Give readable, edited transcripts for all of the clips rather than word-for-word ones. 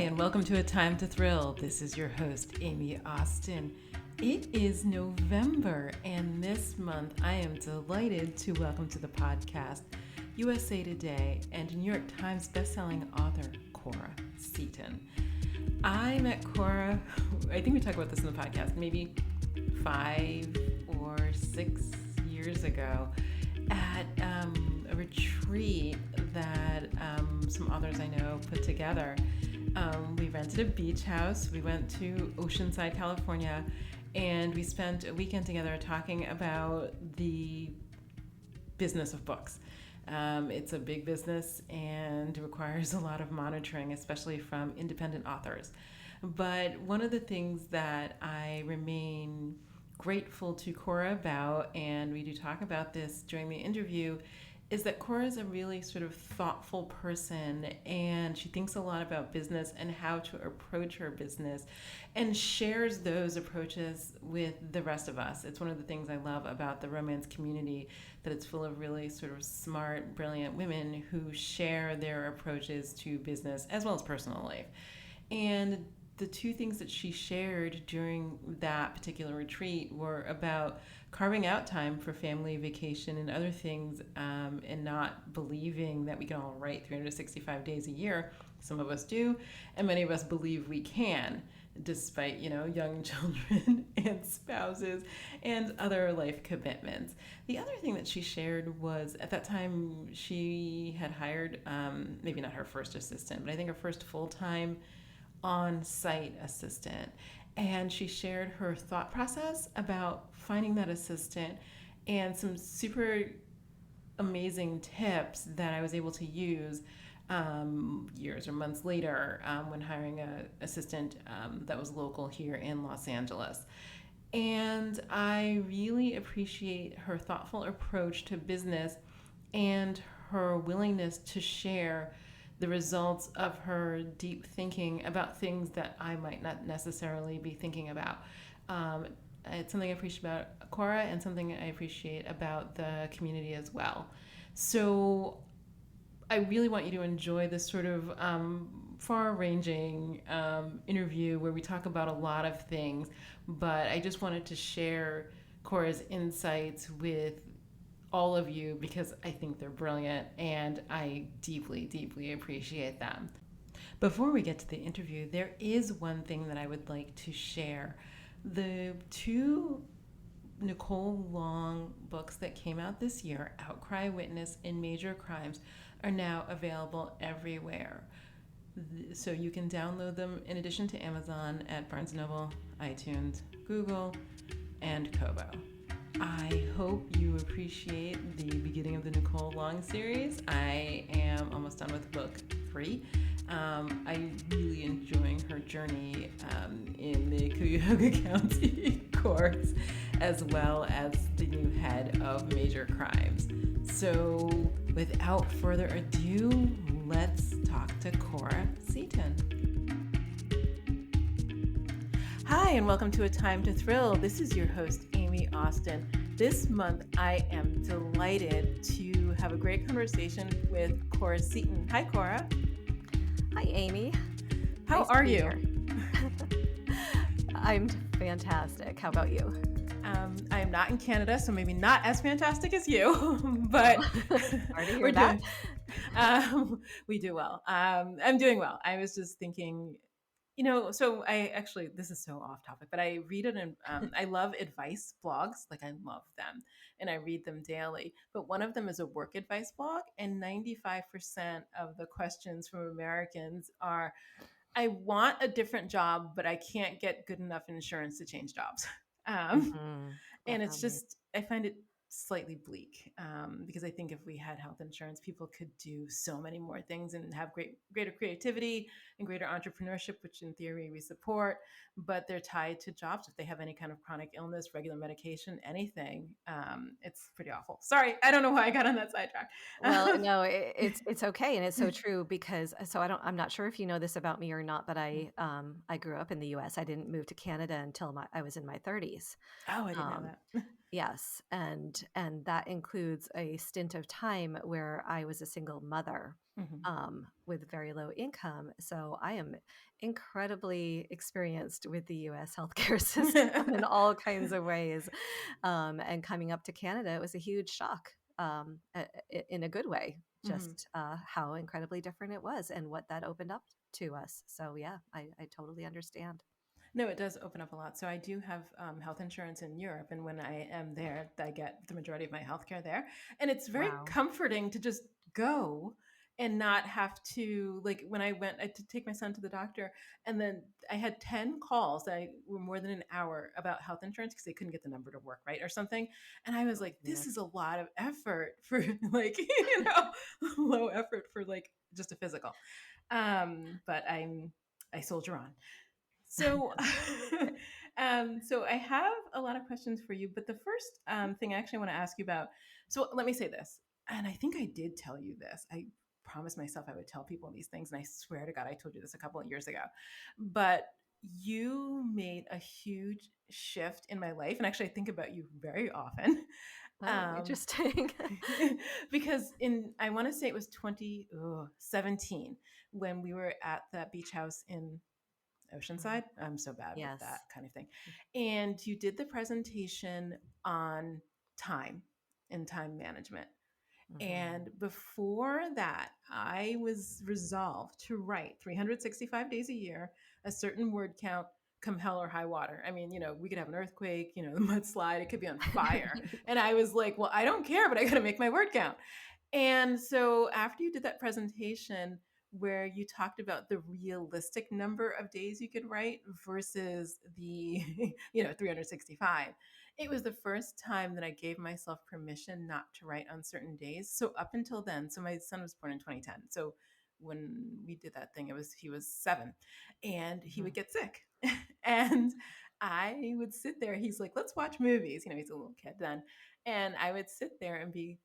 and welcome to A Time to Thrill. This is your host, Amy Austin. It is November, and this month I am delighted to welcome to the podcast USA Today and New York Times bestselling author Cora Seton. I met Cora, I think we talked about this in the podcast, maybe 5 or 6 years ago at a retreat that some authors I know put together. We rented a beach house. We went to Oceanside, California, and we spent a weekend together talking about the business of books. It's a big business and requires a lot of monitoring, especially from independent authors. But one of the things that I remain grateful to Cora about, and we do talk about this during the interview, is that Cora is a really sort of thoughtful person, and she thinks a lot about business and how to approach her business and shares those approaches with the rest of us. It's one of the things I love about the romance community, that it's full of really sort of smart, brilliant women who share their approaches to business as well as personal life. And the two things that she shared during that particular retreat were about carving out time for family, vacation, and other things, and not believing that we can all write 365 days a year. Some of us do, and many of us believe we can, despite, young children and spouses and other life commitments. The other thing that she shared was, at that time, she had hired, maybe not her first assistant, but I think her first full-time on-site assistant, and she shared her thought process about finding that assistant and some super amazing tips that I was able to use years or months later when hiring an assistant that was local here in Los Angeles. And I really appreciate her thoughtful approach to business and her willingness to share the results of her deep thinking about things that I might not necessarily be thinking about. It's something I appreciate about Cora and something I appreciate about the community as well. So I really want you to enjoy this sort of far-ranging interview where we talk about a lot of things, but I just wanted to share Cora's insights with all of you because I think they're brilliant and I deeply, deeply appreciate them. Before we get to the interview, there is one thing that I would like to share. The two Nicole Long books that came out this year, Outcry, Witness, and Major Crimes, are now available everywhere. So you can download them in addition to Amazon at Barnes & Noble, iTunes, Google, and Kobo. I hope you appreciate the beginning of the Nicole Long series. I am almost done with book 3. I'm really enjoying her journey in the Cuyahoga County courts, as well as the new head of Major Crimes. So without further ado, let's talk to Cora Seton. Hi, and welcome to A Time to Thrill. This is your host, Amy Austin. This month, I am delighted to have a great conversation with Cora Seton. Hi, Cora. Hi, Amy. How are you? I'm fantastic. How about you? I am not in Canada, so maybe not as fantastic as you, but we're doing. We do well. I'm doing well. I was just thinking, so I actually, this is so off topic, but I read it and I love advice blogs. Like I love them and I read them daily. But one of them is a work advice blog, and 95% of the questions from Americans are, I want a different job, but I can't get good enough insurance to change jobs. And it's just, I find it slightly bleak because I think if we had health insurance, people could do so many more things and have greater creativity and greater entrepreneurship, which in theory we support, but they're tied to jobs. If they have any kind of chronic illness, regular medication, anything, it's pretty awful. Sorry, I don't know why I got on that sidetrack. Well, no, it's okay, and it's so true because I'm not sure if you know this about me or not, but I grew up in the U.S. I didn't move to Canada until I was in my 30s. Oh, I didn't know that. Yes, and that includes a stint of time where I was a single mother Hmm. with very low income. So I am incredibly experienced with the U.S. healthcare system in all kinds of ways. And coming up to Canada, it was a huge shock in a good way, Hmm. just how incredibly different it was and what that opened up to us. So yeah, I totally understand. No, it does open up a lot. So I do have health insurance in Europe, and when I am there, I get the majority of my healthcare there, and it's very Wow. comforting to just go and not have to, like, when I went to take my son to the doctor, and then I had 10 calls that were more than an hour about health insurance because they couldn't get the number to work right or something, and I was Oh like, this is goodness. a lot of effort for like low effort for like just a physical, but I soldier on. So, so I have a lot of questions for you, but the first thing I actually want to ask you about. So let me say this, and I think I did tell you this. I promised myself I would tell people these things, and I swear to God, I told you this a couple of years ago. But you made a huge shift in my life, and actually, I think about you very often. Oh, Um, interesting. because I want to say it was 2017 when we were at that beach house in Mhm. Oceanside. I'm so bad with that Yes. kind of thing. And you did the presentation on time and time management. Mhm. And before that, I was resolved to write 365 days a year, a certain word count, come hell or high water. I mean, we could have an earthquake, the mudslide, it could be on fire. And I was like, well, I don't care, but I got to make my word count. And so after you did that presentation where you talked about the realistic number of days you could write versus the 365, it was the first time that I gave myself permission not to write on certain days. So up until then, so my son was born in 2010. So when we did that thing, he was 7 and he would Mhm. get sick. And I would sit there. He's like, let's watch movies. He's a little kid then. And I would sit there and be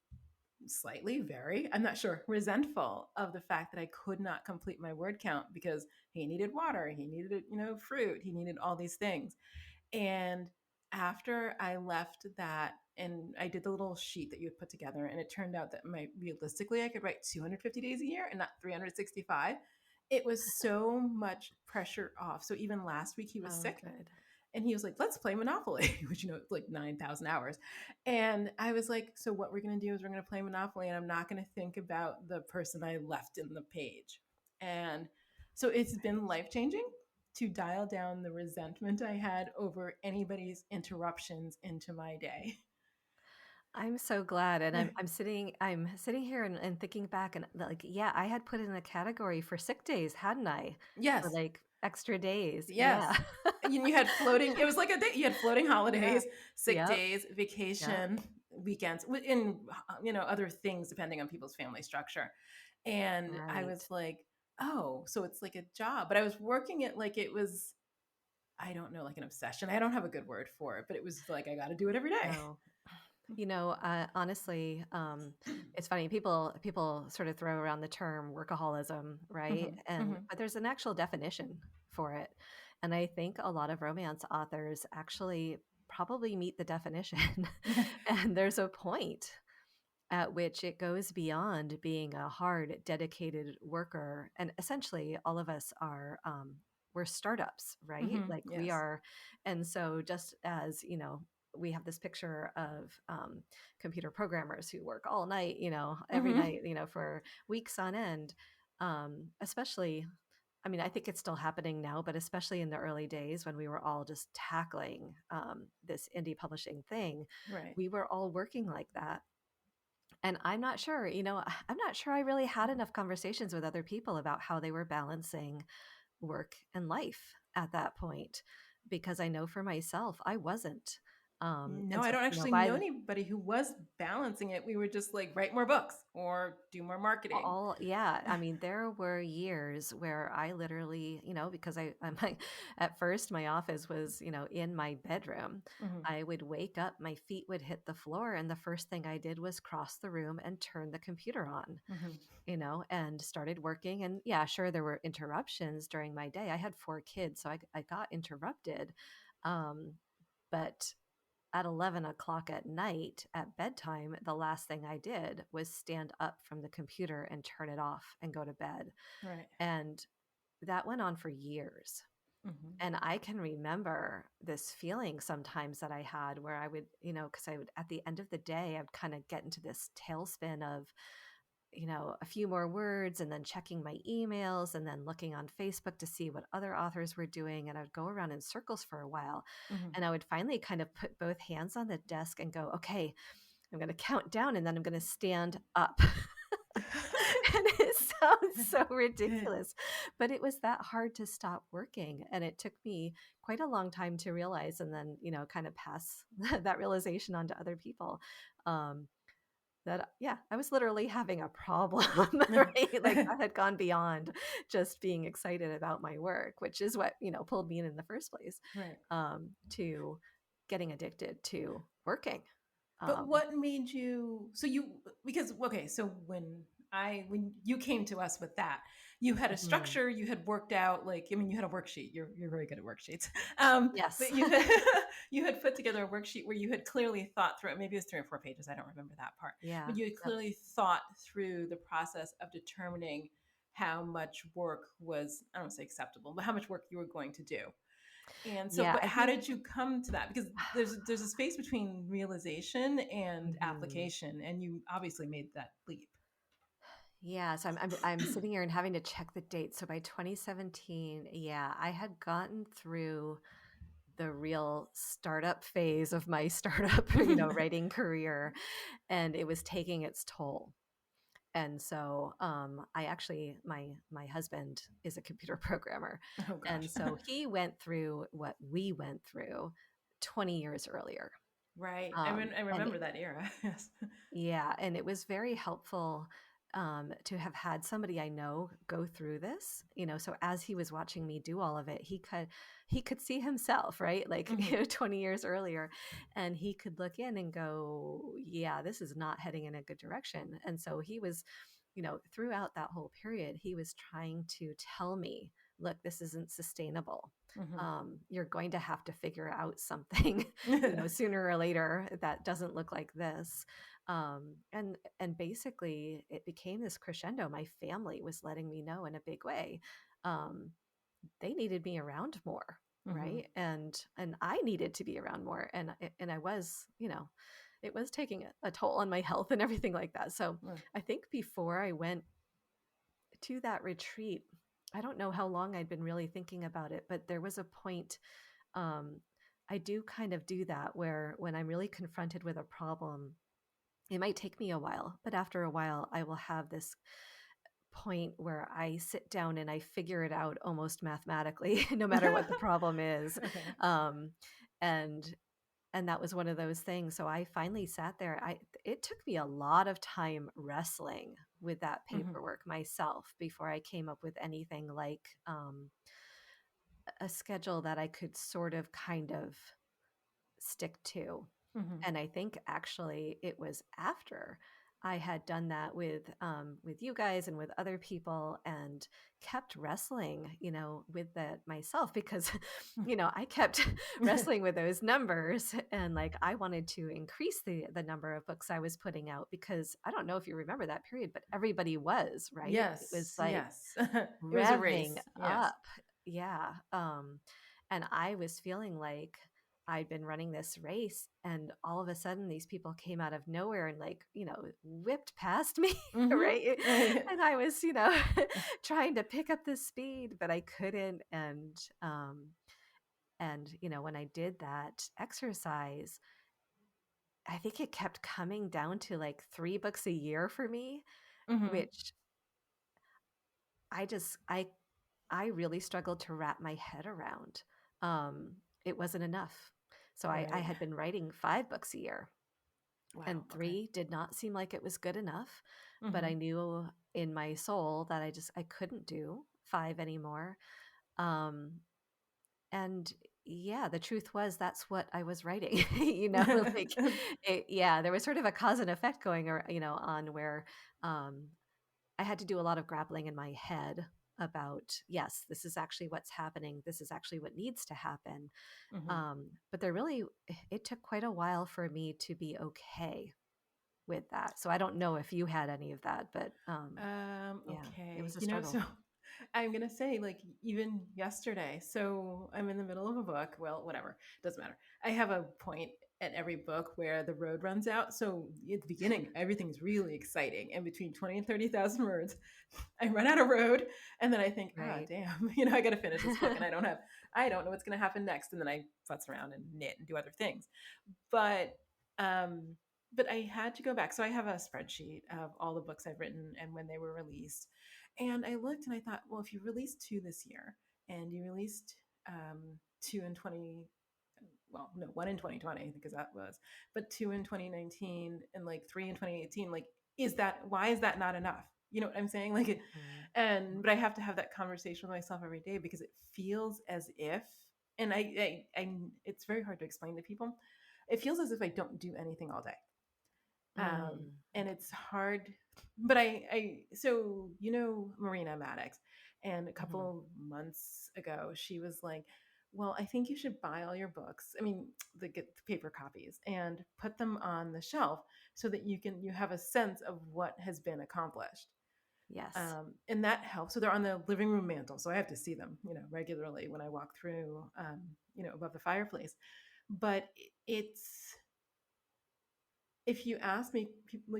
slightly, very, I'm not sure, resentful of the fact that I could not complete my word count because he needed water, he needed, fruit, he needed all these things. And after I left that, and I did the little sheet that you had put together, and it turned out that realistically I could write 250 days a year and not 365. It was so much pressure off. So even last week he was Oh, sick, good. and he was like, let's play Monopoly, which, it's like 9,000 hours. And I was like, so what we're going to do is we're going to play Monopoly, and I'm not going to think about the person I left in the page. And so it's been life changing to dial down the resentment I had over anybody's interruptions into my day. I'm so glad, and I'm sitting here and thinking back, and like, yeah, I had put in a category for sick days, hadn't I? For Yes. like extra days. Yeah. Yes. And you had floating, it was like a day, you had floating Yeah. holidays, sick Yep. days, Yep. vacation, weekends, in, other things depending on people's family structure. And I was Right. like, oh, so it's like a job. But I was working it like it was, I don't know, like an obsession. I don't have a good word for it, but it was like, I got to do it every day. Oh. Honestly, it's funny. People sort of throw around the term workaholism, right? Hmm. And Hmm. but there's an actual definition for it, and I think a lot of romance authors actually probably meet the definition. And there's a point at which it goes beyond being a hard, dedicated worker, and essentially, all of us are. We're startups, right? Hmm. Like we Yes. are, and so just as we have this picture of computer programmers who work all night, every Hmm. night, for weeks on end. Especially, I mean, I think it's still happening now, but especially in the early days when we were all just tackling this indie publishing thing, Right. we were all working like that. And I'm not sure, I'm not sure I really had enough conversations with other people about how they were balancing work and life at that point, because I know for myself, I wasn't. No, And I so, don't actually know anybody who was balancing it. We were just like, write more books or do more marketing. yeah, I mean, there were years where I literally, because I'm like, at first my office was, in my bedroom. Hmm. I would wake up, my feet would hit the floor, and the first thing I did was cross the room and turn the computer on, Hmm. and started working. And yeah, sure, there were interruptions during my day. I had 4 kids, so I got interrupted. Um, but at 11 o'clock at night at bedtime, the last thing I did was stand up from the computer and turn it off and go to bed. Right. And that went on for years. Mm-hmm. And I can remember this feeling sometimes that I had where I would, because I would, at the end of the day, I would kind of get into this tailspin of, a few more words and then checking my emails and then looking on Facebook to see what other authors were doing. And I would go around in circles for a while. Mm-hmm. And I would finally kind of put both hands on the desk and go, okay, I'm going to count down and then I'm going to stand up. And it sounds so ridiculous, but it was that hard to stop working. And it took me quite a long time to realize and then, kind of pass that realization on to other people. Um, that yeah, I was literally having a problem, right? Like I had gone beyond just being excited about my work, which is what, pulled me in the first place, Right. to getting addicted to working. But Um, what made you so you because okay, so when you came to us with that, you had a mhm. structure, you had worked out like I mean you had a worksheet. You're very good at worksheets. Yes. But you had you had put together a worksheet where you had clearly thought through it. Maybe it was 3 or 4 pages, I don't remember that part. Yeah. But you had Yep. clearly thought through the process of determining how much work was, I don't want to say acceptable, but how much work you were going to do. And so, Yeah, but I how think did you come to that? Because there's a space between realization and mhm. application, and you obviously made that leap. Yeah, so I'm sitting here and having to check the date. So by 2017, yeah, I had gotten through the real startup phase of my startup, writing career, and it was taking its toll. And so I actually my husband is a computer programmer, Oh and gosh. so he went through what we went through 20 years earlier. Right. I And remember that era. Yes. yeah, and it was very helpful to have had somebody I know go through this. So as he was watching me do all of it, he could see himself, right? Like Hmm. 20 years earlier, and he could look in and go, "Yeah, this is not heading in a good direction." And so he was, throughout that whole period, he was trying to tell me, "Look, this isn't sustainable. Hmm. You're going to have to figure out something." Sooner or later that doesn't look like this. And basically it became this crescendo. My family was letting me know in a big way. Um, they needed me around more, Hmm. right? And I needed to be around more. And I was, it was taking a toll on my health and everything like that. So I think before I went to that retreat, I don't know how long I'd been really thinking about it, but there was a point. um, I do kind of do that where when I'm really confronted with a problem, it might take me a while, but after a while, I will have this point where I sit down and I figure it out almost mathematically, no matter what the problem is. Okay. Um, and and that was one of those things. So I finally sat there. It took me a lot of time wrestling with that Hmm. paperwork myself before I came up with anything like a schedule that I could sort of kind of stick to. Hmm. And I think actually it was after I had done that with you guys and with other people and kept wrestling, with that myself because, I kept wrestling with those numbers and like I wanted to increase the number of books I was putting out because I don't know if you remember that period, but everybody was, right? It was Yes. like Yes. It was a revving race. Yes. up. Yeah. And I was feeling like I'd been running this race and all of a sudden these people came out of nowhere and like, whipped past me, Hmm. right? And I was, trying to pick up the speed, but I couldn't. And when I did that exercise, I think it kept coming down to like 3 books a year for me, Hmm. which I just I really struggled to wrap my head around. It wasn't enough. So I Right. had been writing 5 books a year, Wow. and Okay. 3 did not seem like it was good enough. But I Hmm. knew in my soul that I couldn't do 5 anymore. Um, and yeah, the truth was that's what I was writing. Like yeah, there was sort of a cause and effect going, on where um, I had to do a lot of grappling in my head about, yes, this is actually what's happening. This is actually what needs to happen. Mm-hmm. But there really, it took quite a while for me to be okay with that. So I don't know if you had any of that, but yeah, it Okay. was a struggle. So I'm gonna say, like, even yesterday. So I'm in the middle of a book. Well, whatever, doesn't matter. I have a point at every book where the road runs out. So at the beginning, everything's really exciting, and between 20 and 30,000 words, I run out of road, and then I think, ah, Right. damn, I got to finish this book, and I don't know what's gonna happen next, and then I futz around and knit and do other things. But um, but I had to go back. So I have a spreadsheet of all the books I've written and when they were released. And I looked and I thought, well, if you released two this year and you released two in 20, well, no, one in 2020, because that was, but two in 2019 and like three in 2018, like, why is that not enough? You know what I'm saying? Like, but I have to have that conversation with myself every day because it feels as if, and it's very hard to explain to people. It feels as if I don't do anything all day. And it's hard, but so Marina Maddox, and a Mm-hmm. couple months ago she was like, well, I think you should buy all your books, I mean, get the paper copies and put them on the shelf so that you have a sense of what has been accomplished. Yes. And that helps. So they're on the living room mantle, so I have to see them regularly when I walk through above the fireplace. But it's if you ask me,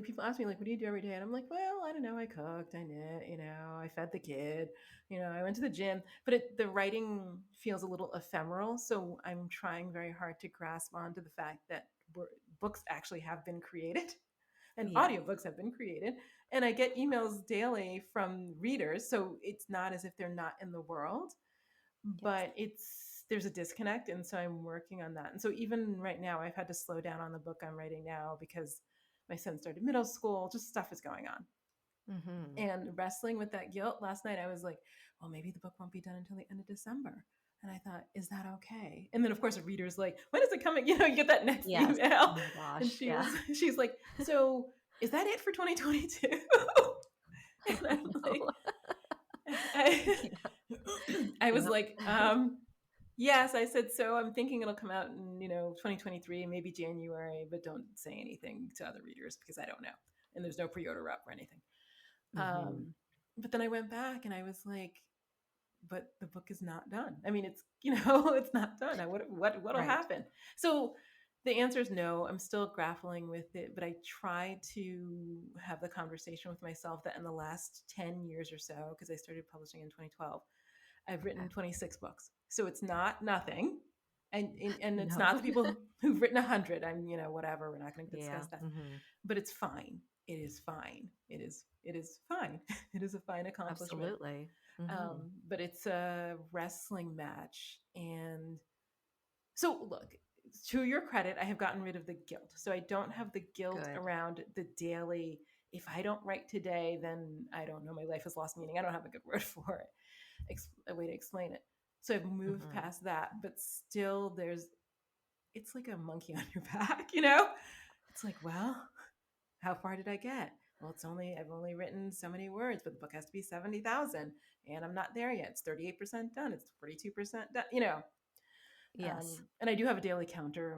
people ask me, like, what do you do every day? And I'm like, well, I don't know. I cooked, I knit, I fed the kid, I went to the gym. But the writing feels a little ephemeral. So I'm trying very hard to grasp onto the fact that books actually have been created and Yeah. audiobooks have been created. And I get emails daily from readers. So it's not as if they're not in the world, Yes. but there's a disconnect, and so I'm working on that. And so even right now I've had to slow down on the book I'm writing now because my son started middle school, just stuff is going on, Mm-hmm. and wrestling with that guilt. Last night I was like, well, maybe the book won't be done until the end of December, and I thought, is that okay? And then of course a reader's like, when is it coming? You get that next Yes. email, Oh my and gosh. Yeah. she's like, so is that it for 2022? And Oh I'm like, no. I, Yeah. I was Yep. like, yes, I said, so I'm thinking it'll come out in, 2023, maybe January, but don't say anything to other readers because I don't know. And there's no pre-order up or anything. Mm-hmm. But then I went back and I was like, but the book is not done. I mean, it's, it's not done. What'll Right. happen? So the answer is no. I'm still grappling with it, but I try to have the conversation with myself that in the last 10 years or so, because I started publishing in 2012, I've Okay. written 26 books. So it's not nothing. And it's not No. the people who've written 100. I'm, whatever. We're not going to discuss Yeah. that. Mm-hmm. But it's fine. It is fine. It is fine. It is a fine accomplishment. Absolutely. Mm-hmm. But it's a wrestling match. And so, look, to your credit, I have gotten rid of the guilt. So I don't have the guilt Good. around the daily. If I don't write today, then I don't know. My life has lost meaning. I don't have a good word for it, a way to explain it. So I've moved Mm-hmm. past that, but still, it's like a monkey on your back, It's like, well, how far did I get? Well, I've only written so many words, but the book has to be 70,000, and I'm not there yet. It's 38% done. It's 42% done. Yes. And I do have a daily counter.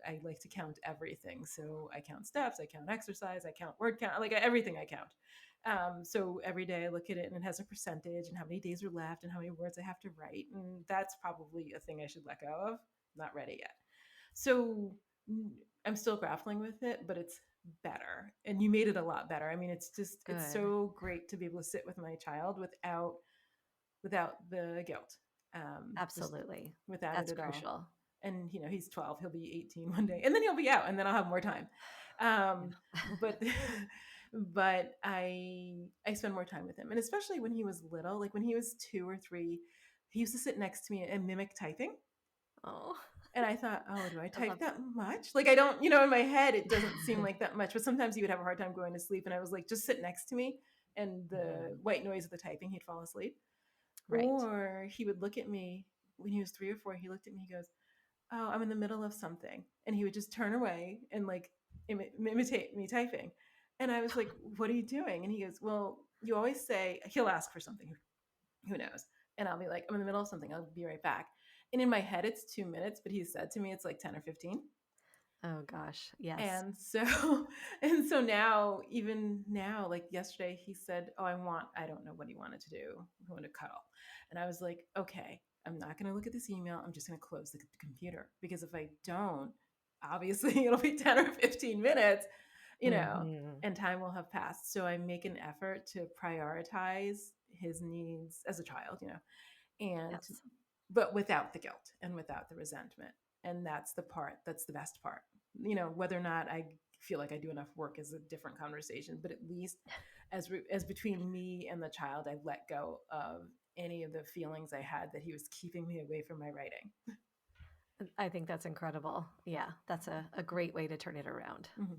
I like to count everything. So I count steps, I count exercise, I count word count, like everything I count. So every day I look at it and it has a percentage and how many days are left and how many words I have to write. And that's probably a thing I should let go of. Not ready yet. So I'm still grappling with it, but it's better. And you made it a lot better. I mean, it's Good. so great to be able to sit with my child without the guilt, just Absolutely. without it That's at all. crucial. And he's 12, he'll be 18 one day, and then he'll be out, and then I'll have more time. Um, but but I spend more time with him, and especially when he was little, like when he was 2 or 3, he used to sit next to me and mimic typing. Oh, And I thought, oh, do I I love type that much? Like, I don't, in my head, it doesn't seem like that much, but sometimes he would have a hard time going to sleep. And I was like, just sit next to me. And the Mhm. white noise of the typing, he'd fall asleep. Right. Or he would look at me when he was 3 or 4. He looked at me, he goes, oh, I'm in the middle of something. And he would just turn away and like imitate me typing. And I was like, what are you doing? And he goes, well, you always say, he'll ask for something. Who knows? And I'll be like, I'm in the middle of something. I'll be right back. And in my head, it's 2 minutes, but he said to me, it's like 10 or 15. Oh gosh. Yes. And so, and so now, even now, like yesterday, he said, "Oh, I don't know what he wanted to do. He wanted to cuddle." And I was like, "Okay, I'm not going to look at this email. I'm just going to close the computer because if I don't, obviously it'll be 10 or 15 minutes, Hmm. and time will have passed." So I make an effort to prioritize his needs as a child, and Yes. but without the guilt and without the resentment. And that's the best part. Whether or not I feel like I do enough work is a different conversation, but at least as between me and the child, I let go of any of the feelings I had that he was keeping me away from my writing. I think that's incredible. Yeah, that's a great way to turn it around. Mm-hmm.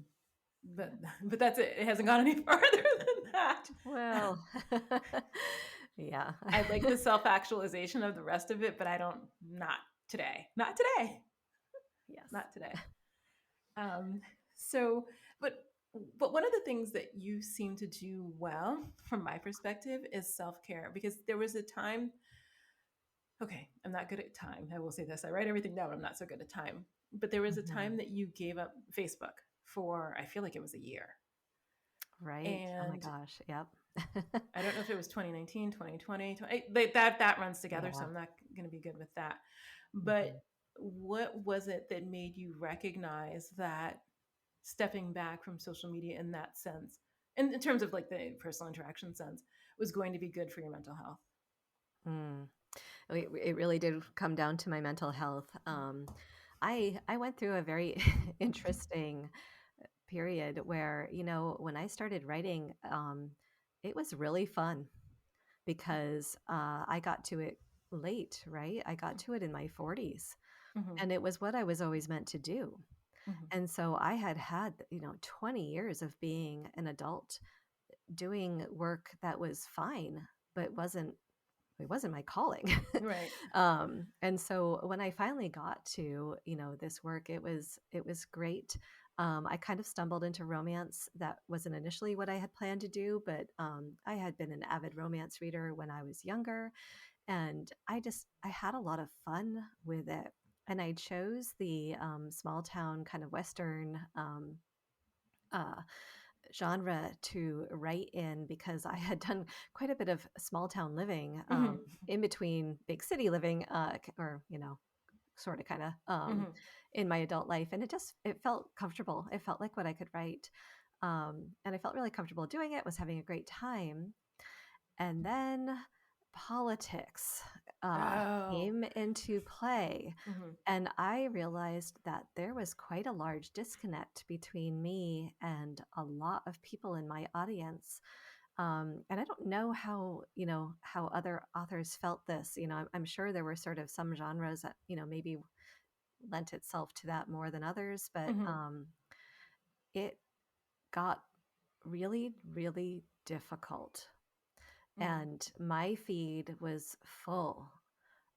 But that's it. It hasn't gone any farther than that. Well, yeah. I like the self actualization of the rest of it, but I don't. Not today. Not today. Yes. Not today. Um, so, but but one of the things that you seem to do well, from my perspective, is self care. Because there was a time. Okay, I'm not good at time. I will say this: I write everything down. I'm not so good at time. But there was a time Mhm. that you gave up Facebook for, I feel like it was a year, Right. Oh my and gosh. Yep. I don't know if it was 2019, 2020. That runs together, so Yeah. I'm not going to be good with that. But Mhm. what was it that made you recognize that stepping back from social media in that sense, in terms of like the personal interaction sense, was going to be good for your mental health? Mm. It really did come down to my mental health. I went through a very interesting period where, when I started writing, it was really fun because I got to it late, right? I got to it in my 40s, Mm-hmm. and it was what I was always meant to do. Mm-hmm. And so I had, 20 years of being an adult doing work that was fine, but it wasn't my calling. Right. And so when I finally got to, this work, it was great. I kind of stumbled into romance. That wasn't initially what I had planned to do, but I had been an avid romance reader when I was younger, and I had a lot of fun with it. And I chose the small town kind of Western uh, genre to write in because I had done quite a bit of small town living Mm-hmm. in between big city living, or sort of kind of Mm-hmm. in my adult life, and it felt comfortable. It felt like what I could write, and I felt really comfortable doing it. Was having a great time, and then politics Oh. came into play. Mm-hmm. And I realized that there was quite a large disconnect between me and a lot of people in my audience. And I don't know how other authors felt this. I'm sure there were sort of some genres that, maybe lent itself to that more than others, but Mm-hmm. it got really, really difficult. Mm-hmm. And my feed was full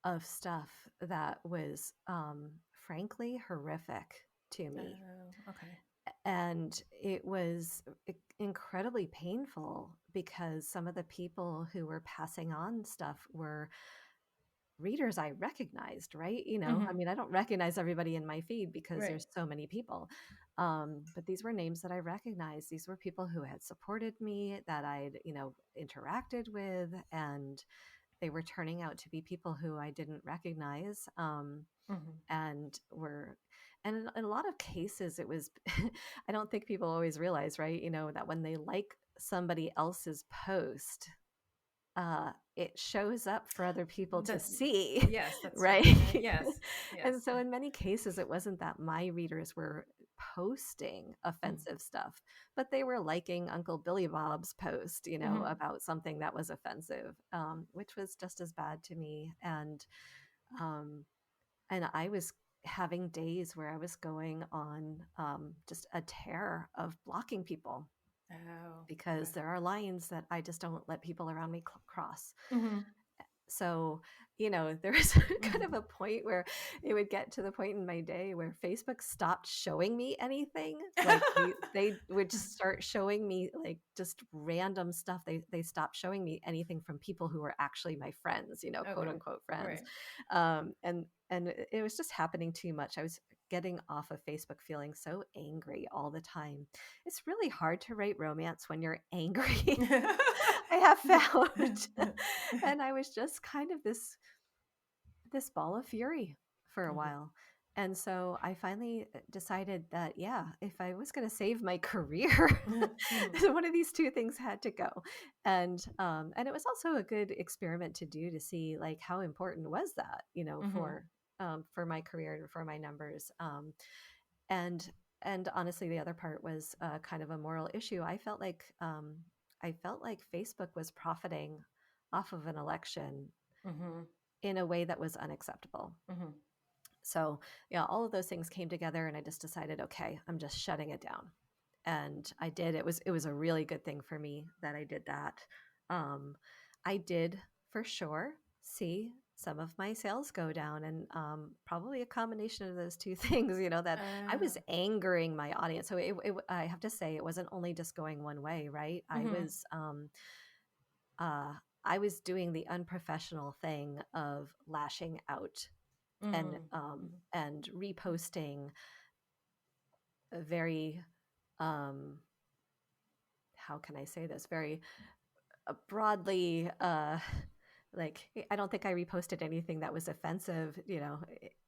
of stuff that was frankly horrific to me. Oh. Okay. And it was incredibly painful because some of the people who were passing on stuff were readers I recognized, right? I Mm-hmm. mean, I don't recognize everybody in my feed because Right. there's so many people. But these were names that I recognized. These were people who had supported me, that I'd, interacted with, and they were turning out to be people who I didn't recognize. Mm-hmm. And were, and in a lot of cases, it was, I don't think people always realize, right? That when they like somebody else's post, it shows up for other people to That see, Yes, that's checking, right? right? Yes. And Yes. so in many cases, it wasn't that my readers were posting Mm-hmm. offensive stuff, but they were liking Uncle Billy Bob's post, Mm-hmm. about something that was offensive, which was just as bad to me. Um, and I was having days where I was going on just a tear of blocking people Oh. because Okay. there are lines that I just don't let people around me cross. Mm-hmm. So there was kind of a point where it would get to the point in my day where Facebook stopped showing me anything. Like they would start showing me like just random stuff. They stopped showing me anything from people who were actually my friends, quote Okay. unquote friends. Right. And it was just happening too much. I was getting off of Facebook feeling so angry all the time. It's really hard to write romance when you're angry. I have found. And I was just kind of this ball of fury for a Mhm. while. And so I finally decided that, yeah, if I was going to save my career, Mhm. one of these two things had to go. And it was also a good experiment to do to see like how important was that, Mhm. for my career and for my numbers. And and honestly, the other part was kind of a moral issue. I felt like Facebook was profiting off of an election Mhm. in a way that was unacceptable. Mhm. So, yeah, all of those things came together and I just decided, okay, I'm just shutting it down. And I did. It was a really good thing for me that I did that. Um, I did for sure see some of my sales go down, and probably a combination of those two things, that I was Ah. angering my audience. So I have to say, it wasn't only just going one way, right? Mhm. Uh, I was doing the unprofessional thing of lashing out and Mhm. um, Mhm. and reposting a very um, how can I say this, very broadly, like I don't think I reposted anything that was offensive,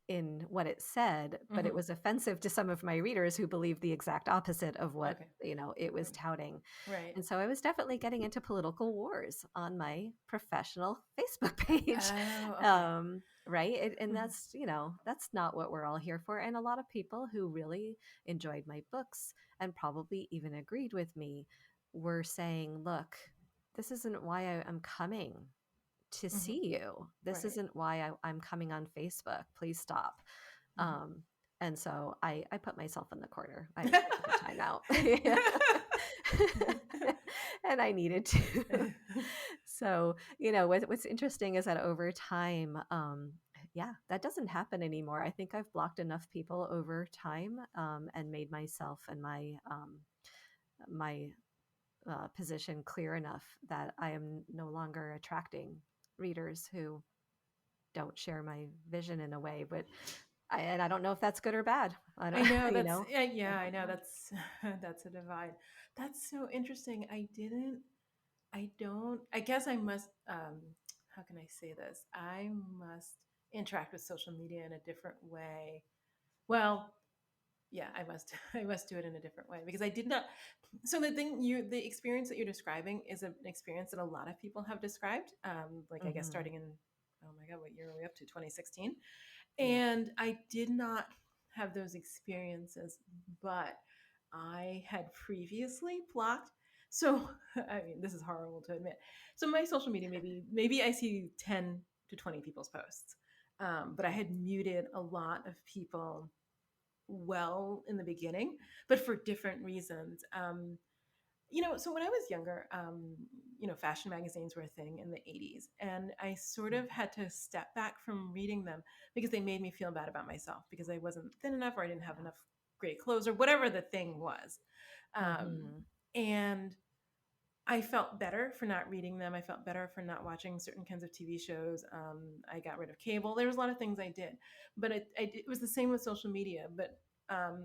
in what it said, but it Mhm. was offensive to some of my readers who believed the exact opposite of what Okay. it was Right. touting. Right. And so I was definitely getting into political wars on my professional Facebook page. Oh, okay. Right. And Mhm. that's not what we're all here for. And a lot of people who really enjoyed my books and probably even agreed with me were saying, look, this isn't why I'm coming to Mhm. see you. This Right. isn't why I'm coming on Facebook. Please stop. Mhm. Um, and so I put myself in the corner. I took a time out. Yeah. And I needed to. So, what's interesting is that over time, yeah, that doesn't happen anymore. I think I've blocked enough people over time, and made myself and my position clear enough that I am no longer attracting readers who don't share my vision in a way. But and I don't know if that's good or bad. I I don't, know you that's know, yeah, yeah, I I don't know know. that's that's a divide. That's so interesting. I don't I guess I must how can I say this? I must interact with social media in a different way. Well, yeah, I must I must do it in a different way because I did not. So the experience that you're describing is an experience that a lot of people have described. Like I guess Hmm. starting in, oh my god, what year are we up to? 2016. Yeah. And I did not have those experiences, but I had previously blocked. So I mean, this is horrible to admit. So my social media, maybe I see 10 to 20 people's posts, but I Okay. had muted a lot of people well in the beginning, but for different reasons. So when I was younger, fashion magazines were a thing in the 80s, and I sort of had to step back from reading them because they made me feel bad about myself because I wasn't thin enough or I didn't have enough great clothes or whatever the thing was. Yeah. Um, and I felt better for not reading them. I felt better for not watching certain kinds of TV shows. I got rid of cable. There was a lot of things I did, but it was the same with social media. But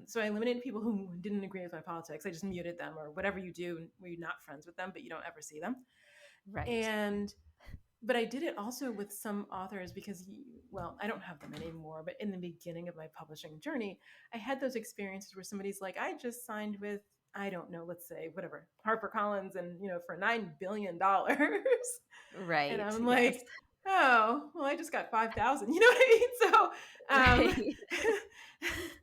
so I eliminated people who didn't agree with my politics. I just muted them or whatever you do where you're not friends with them, but you don't ever see them. Right. And but I did it also with some authors because, well, I don't have them anymore. But in the beginning of my publishing journey, I had those experiences where somebody's like, I just signed with, I don't know, let's say whatever, HarperCollins, and for $9 billion, and Right. I'm Yes. like, oh, well, I just got 5,000. You know what I mean? Right.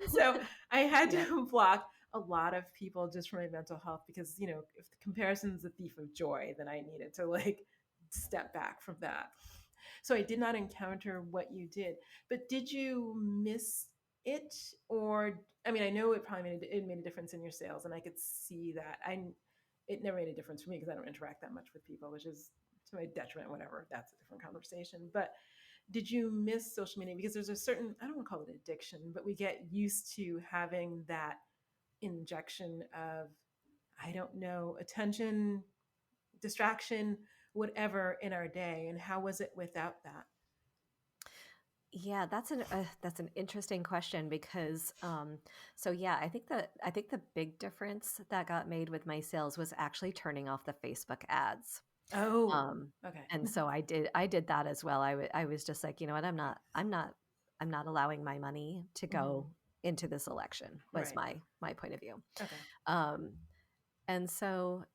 So I had Yep. to block a lot of people just for my mental health because if the comparison is a thief of joy, then I needed to like step back from that. So I did not encounter what you did, but did you miss it? Or I mean, I know it probably made a difference in your sales, and I could see that. It never made a difference for me because I don't interact that much with people, which is to my detriment. Whatever, that's a different conversation. But did you miss social media? Because there's a certain, I don't want to call it addiction, but we get used to having that injection of, I don't know, attention, distraction, whatever in our day. And how was it without that? Yeah, that's an interesting question because so yeah, I think the big difference that got made with my sales was actually turning off the Facebook ads. Oh, Um, okay. and so I did that as well. I was just like, you know what, I'm not allowing my money to Hmm. go into this election was Right. my point of view. Okay. Um, and so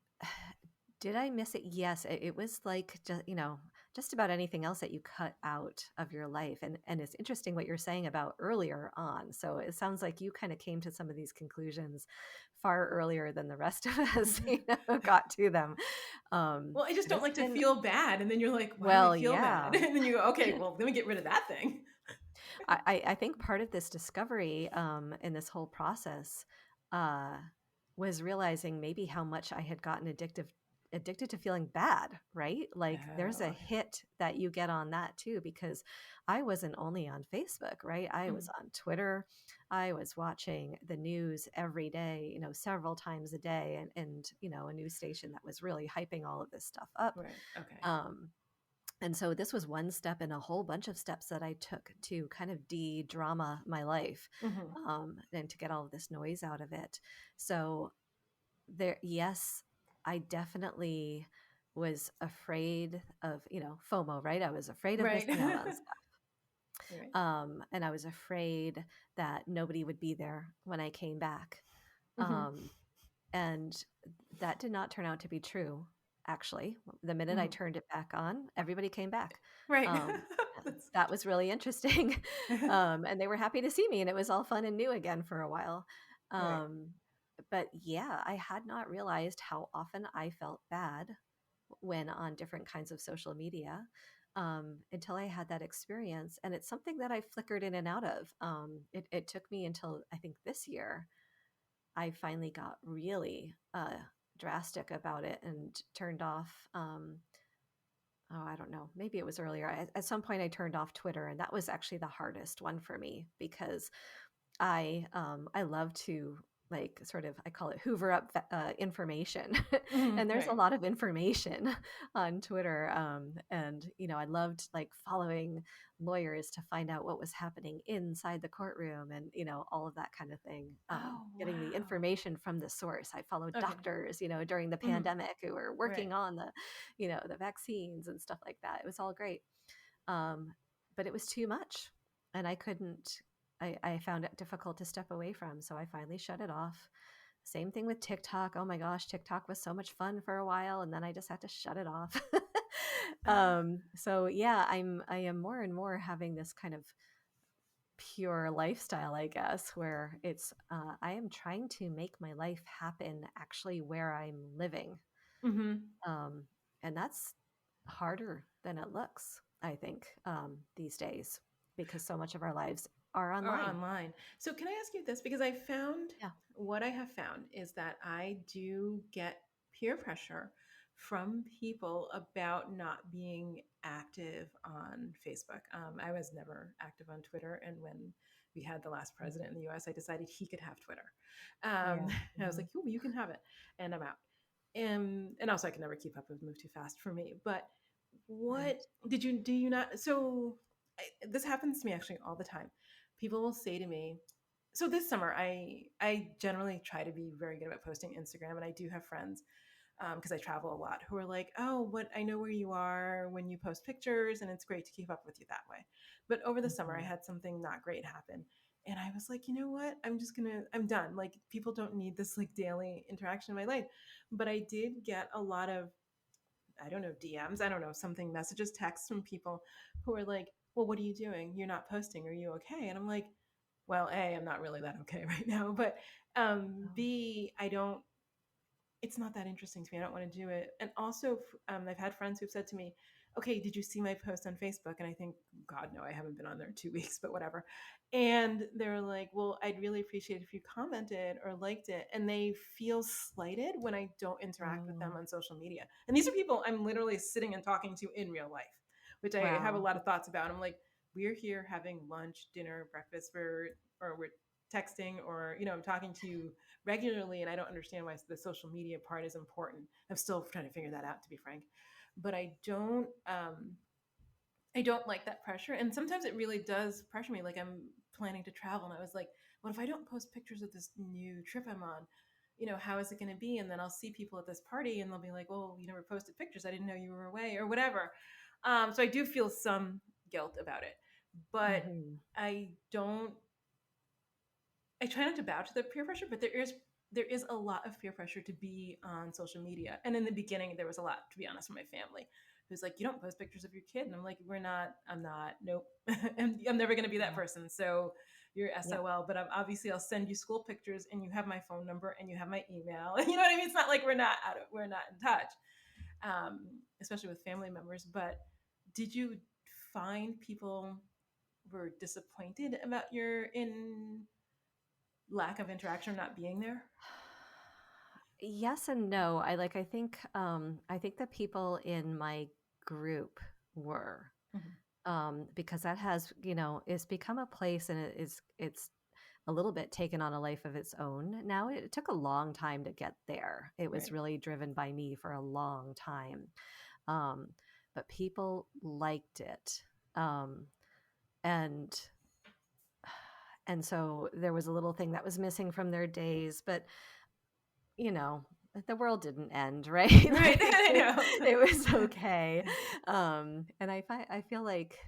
did I miss it? Yes, it was like just, you know, just about anything else that you cut out of your life. And it's interesting what you're saying about earlier on. So it sounds like you kind of came to some of these conclusions far earlier than the rest of us, you know, got to them. Well, I just But don't it's like to been, feel bad. And then you're like, why do I well, feel bad? yeah. And then you go, okay, well, let me get rid of that thing. I think part of this discovery in this whole process uh, was realizing maybe how much I had gotten addicted to feeling bad, right? Like there's Oh, a okay. hit that you get on that too, because I wasn't only on Facebook, right? I was Mhm. on Twitter. I was watching the news every day, you know, several times a day, and you know, a news station that was really hyping all of this stuff up. Right. Okay. Um, and so this was one step in a whole bunch of steps that I took to kind of de-drama my life, Hmm. and to get all of this noise out of it. So there, yes, I definitely was afraid of, you know, FOMO, right? I was afraid of Right. missing out on stuff. Right. And I was afraid that nobody would be there when I came back. Hmm. Um, and that did not turn out to be true, actually. The minute I Hmm. turned it back on, everybody came back. Right. Um, That's that was really interesting. And they were happy to see me, and it was all fun and new again for a while. right. Um, but yeah, I had not realized how often I felt bad when on different kinds of social media, until I had that experience. And it's something that I flickered in and out of. It took me until I think this year I finally got really drastic about it and turned off. Oh, I don't know. Maybe it was earlier. At some point, I turned off Twitter, and that was actually the hardest one for me because I love to, like, sort of, I call it hoover up information, Hmm. and there's a Right. lot of information on Twitter, and you know, I loved like following lawyers to find out what was happening inside the courtroom, and you know, all of that kind of thing, Oh, getting the wow. information from the source. I followed Okay. doctors, you know, during the Hmm. pandemic who were Right. working on the, you know, the vaccines and stuff like that. It was all great, um, but it was too much, and I couldn't. I found it difficult to step away from, so I finally shut it off. Same thing with TikTok. Oh my gosh, TikTok was so much fun for a while, and then I just had to shut it off. So yeah, I am more and more having this kind of pure lifestyle, I guess, where it's I am trying to make my life happen actually where I'm living, Hmm. um, and that's harder than it looks, I think, these days, because so much of our lives are Or online. online. So can I ask you this? Because I found Yeah. what I have found is that I do get peer pressure from people about not being active on Facebook. I was never active on Twitter, and when we had the last Mhm. president in the U.S., I decided he could have Twitter. Yeah. And I was Mhm. like, "Ooh, you can have it," and I'm out. And also, I can never keep up. It would move too fast for me. But what Right. did you do? You not so this happens to me actually all the time. People will say to me, so this summer I generally try to be very good about posting Instagram, and I do have friends because I travel a lot who are like, oh, what, I know where you are when you post pictures, and it's great to keep up with you that way. But over the summer I Mhm. had something not great happen, and I was like, you know what, I'm done. Like, people don't need this like daily interaction in my life. But I did get a lot of, I don't know, DMs, I don't know, something, messages, texts from people who are like, well, what are you doing? You're not posting. Are you okay? And I'm like, well, A, I'm not really that okay right now. But Oh. B, I don't, it's not that interesting to me. I don't want to do it. And also, I've had friends who've said to me, okay, did you see my post on Facebook? And I think, God, no, I haven't been on there in 2 weeks, but whatever. And they're like, well, I'd really appreciate if you commented or liked it. And they feel slighted when I don't interact with them Oh. on social media. And these are people I'm literally sitting and talking to in real life. which I have a Wow. lot of thoughts about. I'm like, we're here having lunch, dinner, breakfast, or we're texting, or I'm talking to you regularly, and I don't understand why the social media part is important. I'm still trying to figure that out, to be frank. But I don't like that pressure. And sometimes it really does pressure me. Like, I'm planning to travel, and I was like, what if I don't post pictures of this new trip I'm on? How is it going to be? And then I'll see people at this party, and they'll be like, well, you never posted pictures. I didn't know you were away, or whatever. So I do feel some guilt about it. But Hmm. I don't, I try not to bow to the peer pressure, but there is a lot of peer pressure to be on social media. And in the beginning, there was a lot, to be honest, from my family, who's like, "You don't post pictures of your kid," and I'm like, "We're not. I'm not. Nope. I'm never going to be that Yeah. person. So you're Yep. SOL. But obviously, I'll send you school pictures, and you have my phone number, and you have my email. You know what I mean? It's not like we're not in touch, um, especially with family members. But did you find people were disappointed about your in lack of interaction or not being there? Yes and no. I think the people in my group were, Mhm. because that has, it's become a place, and it's a little bit taken on a life of its own. Now it took a long time to get there. It was Right. really driven by me for a long time. Um, but people liked it. Um, and so there was a little thing that was missing from their days, but you know, the world didn't end, right? Right. Like I know. it was okay. And I feel like,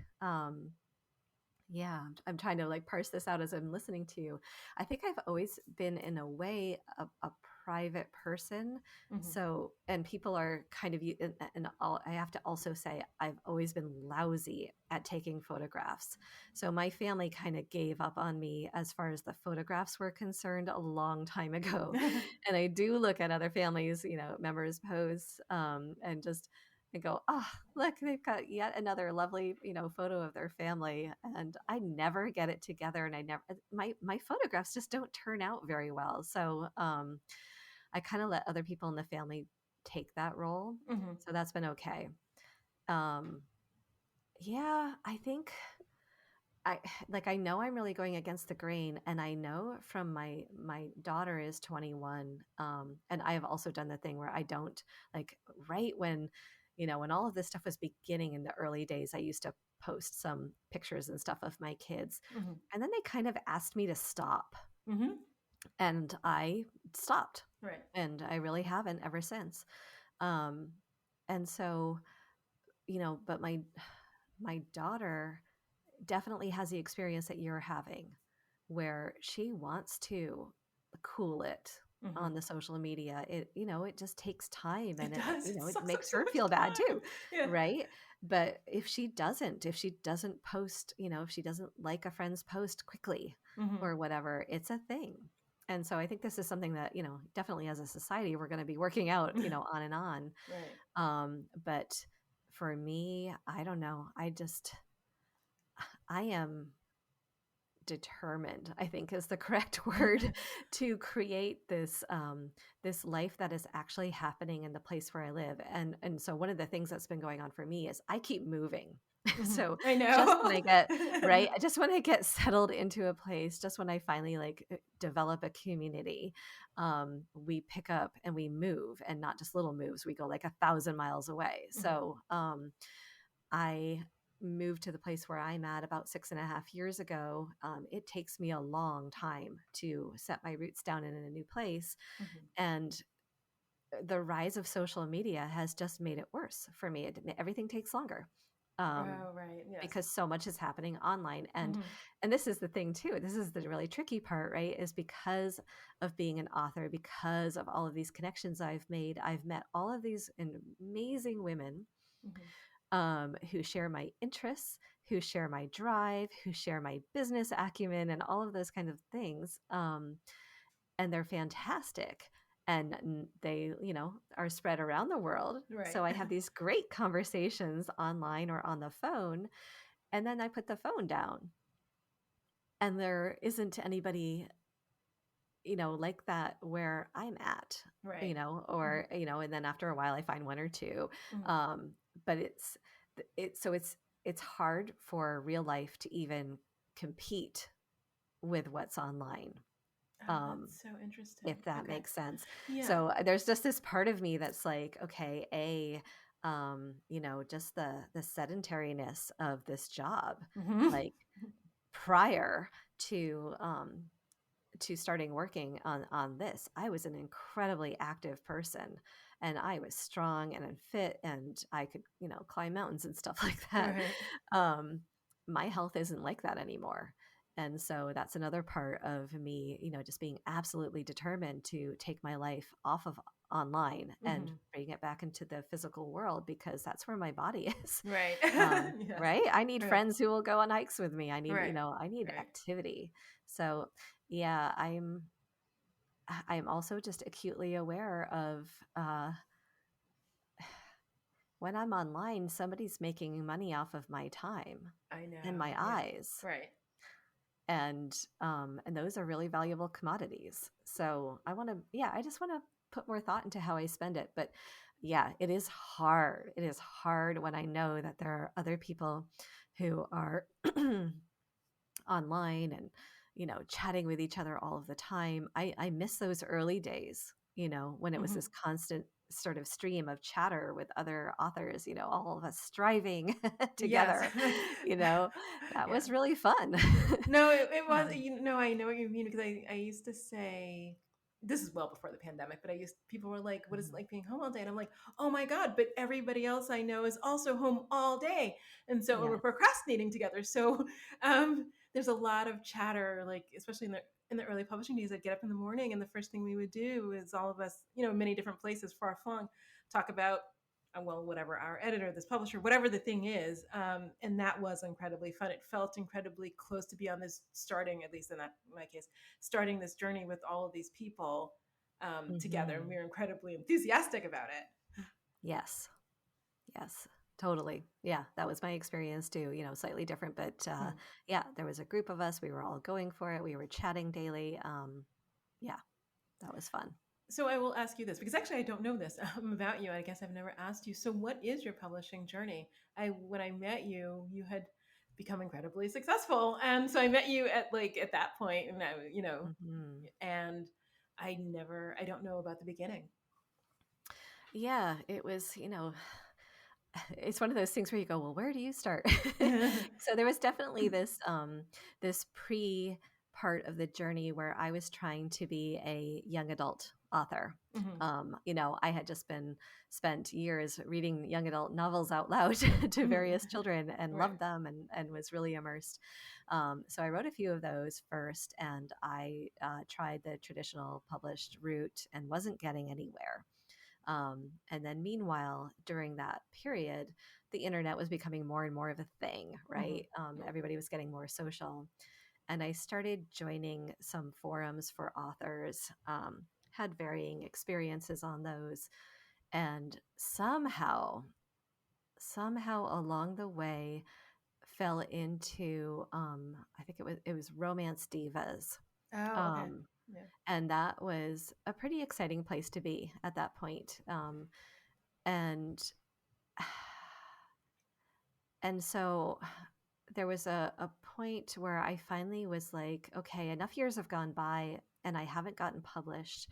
yeah, I'm trying to like parse this out as I'm listening to you. I think I've always been, in a way, a private person. Mhm. So, and people are kind of, I have to also say, I've always been lousy at taking photographs. So my family kind of gave up on me as far as the photographs were concerned a long time ago. And I do look at other families, members' posts, and just and go, oh, look, they've got yet another lovely, photo of their family. And I never get it together. And I never, my photographs just don't turn out very well. So I kind of let other people in the family take that role. Mhm. So that's been okay. Um, yeah, I think I I know I'm really going against the grain, and I know from my daughter is 21, and I have also done the thing where I don't, like, right when, when all of this stuff was beginning in the early days, I used to post some pictures and stuff of my kids, Mhm. and then they kind of asked me to stop, Mhm. and I stopped, Right. and I really haven't ever since. Um, and so, but my daughter definitely has the experience that you're having, where she wants to cool it Mhm. on the social media. It just takes time, It and does. It it sucks up makes so her much feel bad time. too, Yeah. right? But if she doesn't post, if she doesn't like a friend's post quickly Mhm. or whatever, it's a thing. And so I think this is something that, definitely as a society, we're going to be working out, on and on. Right. But for me, I don't know. I am determined, I think is the correct word, to create this life that is actually happening in the place where I live. And so one of the things that's been going on for me is I keep moving. Mhm. So I just know. when I get right, just when I get settled into a place, just when I finally develop a community, we pick up and we move, and not just little moves. We go like 1,000 miles away. Mhm. So I moved to the place where I'm at about 6.5 years ago. It takes me a long time to set my roots down in a new place. Mhm. And the rise of social media has just made it worse for me. Everything takes longer. Um, Oh, right. Yes. because so much is happening online, Mhm. and this is the thing too, this is the really tricky part, right, is because of being an author, because of all of these connections I've met all of these amazing women, Mhm. who share my interests, who share my drive, who share my business acumen, and all of those kind of things. And they're fantastic. And they, are spread around the world. Right. So I have these great conversations online or on the phone. And then I put the phone down, and there isn't anybody, like that where I'm at, Right. Mhm. or, and then after a while I find one or two. Mhm. Um, but it's it's hard for real life to even compete with what's online. Oh, Um, that's so interesting. if that Okay. makes sense. Yeah. So there's just this part of me that's like, okay, just the sedentariness of this job, Hmm. like prior to starting working on this, I was an incredibly active person, and I was strong and fit, and I could, climb mountains and stuff like that. Right. Um, my health isn't like that anymore. And so that's another part of me, just being absolutely determined to take my life off of online and Hmm. bring it back into the physical world, because that's where my body is. Right. Yes. Right? I need Right. friends who will go on hikes with me. Right. I need Right. activity. So yeah, I'm also just acutely aware of uh, when I'm online, somebody's making money off of my time I and know. my Yeah. eyes, Right. and those are really valuable commodities. So I just want to put more thought into how I spend it. But yeah, it is hard. It is hard when I know that there are other people who are online and chatting with each other all of the time. I miss those early days, when it was Hmm. this constant sort of stream of chatter with other authors, all of us striving Yes. together. That Yeah. was really fun. No, it was, um, I know what you mean, because I used to say, this is well before the pandemic, but people were like, what is it mhm. like being home all day? And I'm like, oh my God, but everybody else I know is also home all day. And so we're Yeah. procrastinating together. So there's a lot of chatter, like, especially in the early publishing days. I'd get up in the morning, and the first thing we would do is all of us, many different places far flung, talk about well, whatever, our editor, this publisher, whatever the thing is. And that was incredibly fun. It felt incredibly close to be on this starting, at least in my case, starting this journey with all of these people together. And we Hmm. were incredibly enthusiastic about it. Yes. Yes. Totally. Yeah, that was my experience too, slightly different, but Hmm. yeah, there was a group of us. We were all going for it. We were chatting daily. Yeah, that was fun. So I will ask you this, because actually I don't know this about you. I guess I've never asked you. So what is your publishing journey? When I met you, you had become incredibly successful, and so I met you at that point, and Hmm. and I don't know about the beginning. Yeah, it was, it's one of those things where you go, well, where do you start? So there was definitely this pre part of the journey where I was trying to be a young adult author. Hmm. I had just been spent years reading young adult novels out loud to various children and Right. loved them, and was really immersed. So I wrote a few of those first, and I tried the traditional published route and wasn't getting anywhere. And then, meanwhile, during that period, the internet was becoming more and more of a thing, Hmm. right? Everybody was getting more social. And I started joining some forums for authors, had varying experiences on those. And somehow along the way, fell into, I think it was Romance Divas. Oh, okay. Um, Yeah. and that was a pretty exciting place to be at that point. And and so there was a point where I finally was like, okay, enough years have gone by and I haven't gotten published,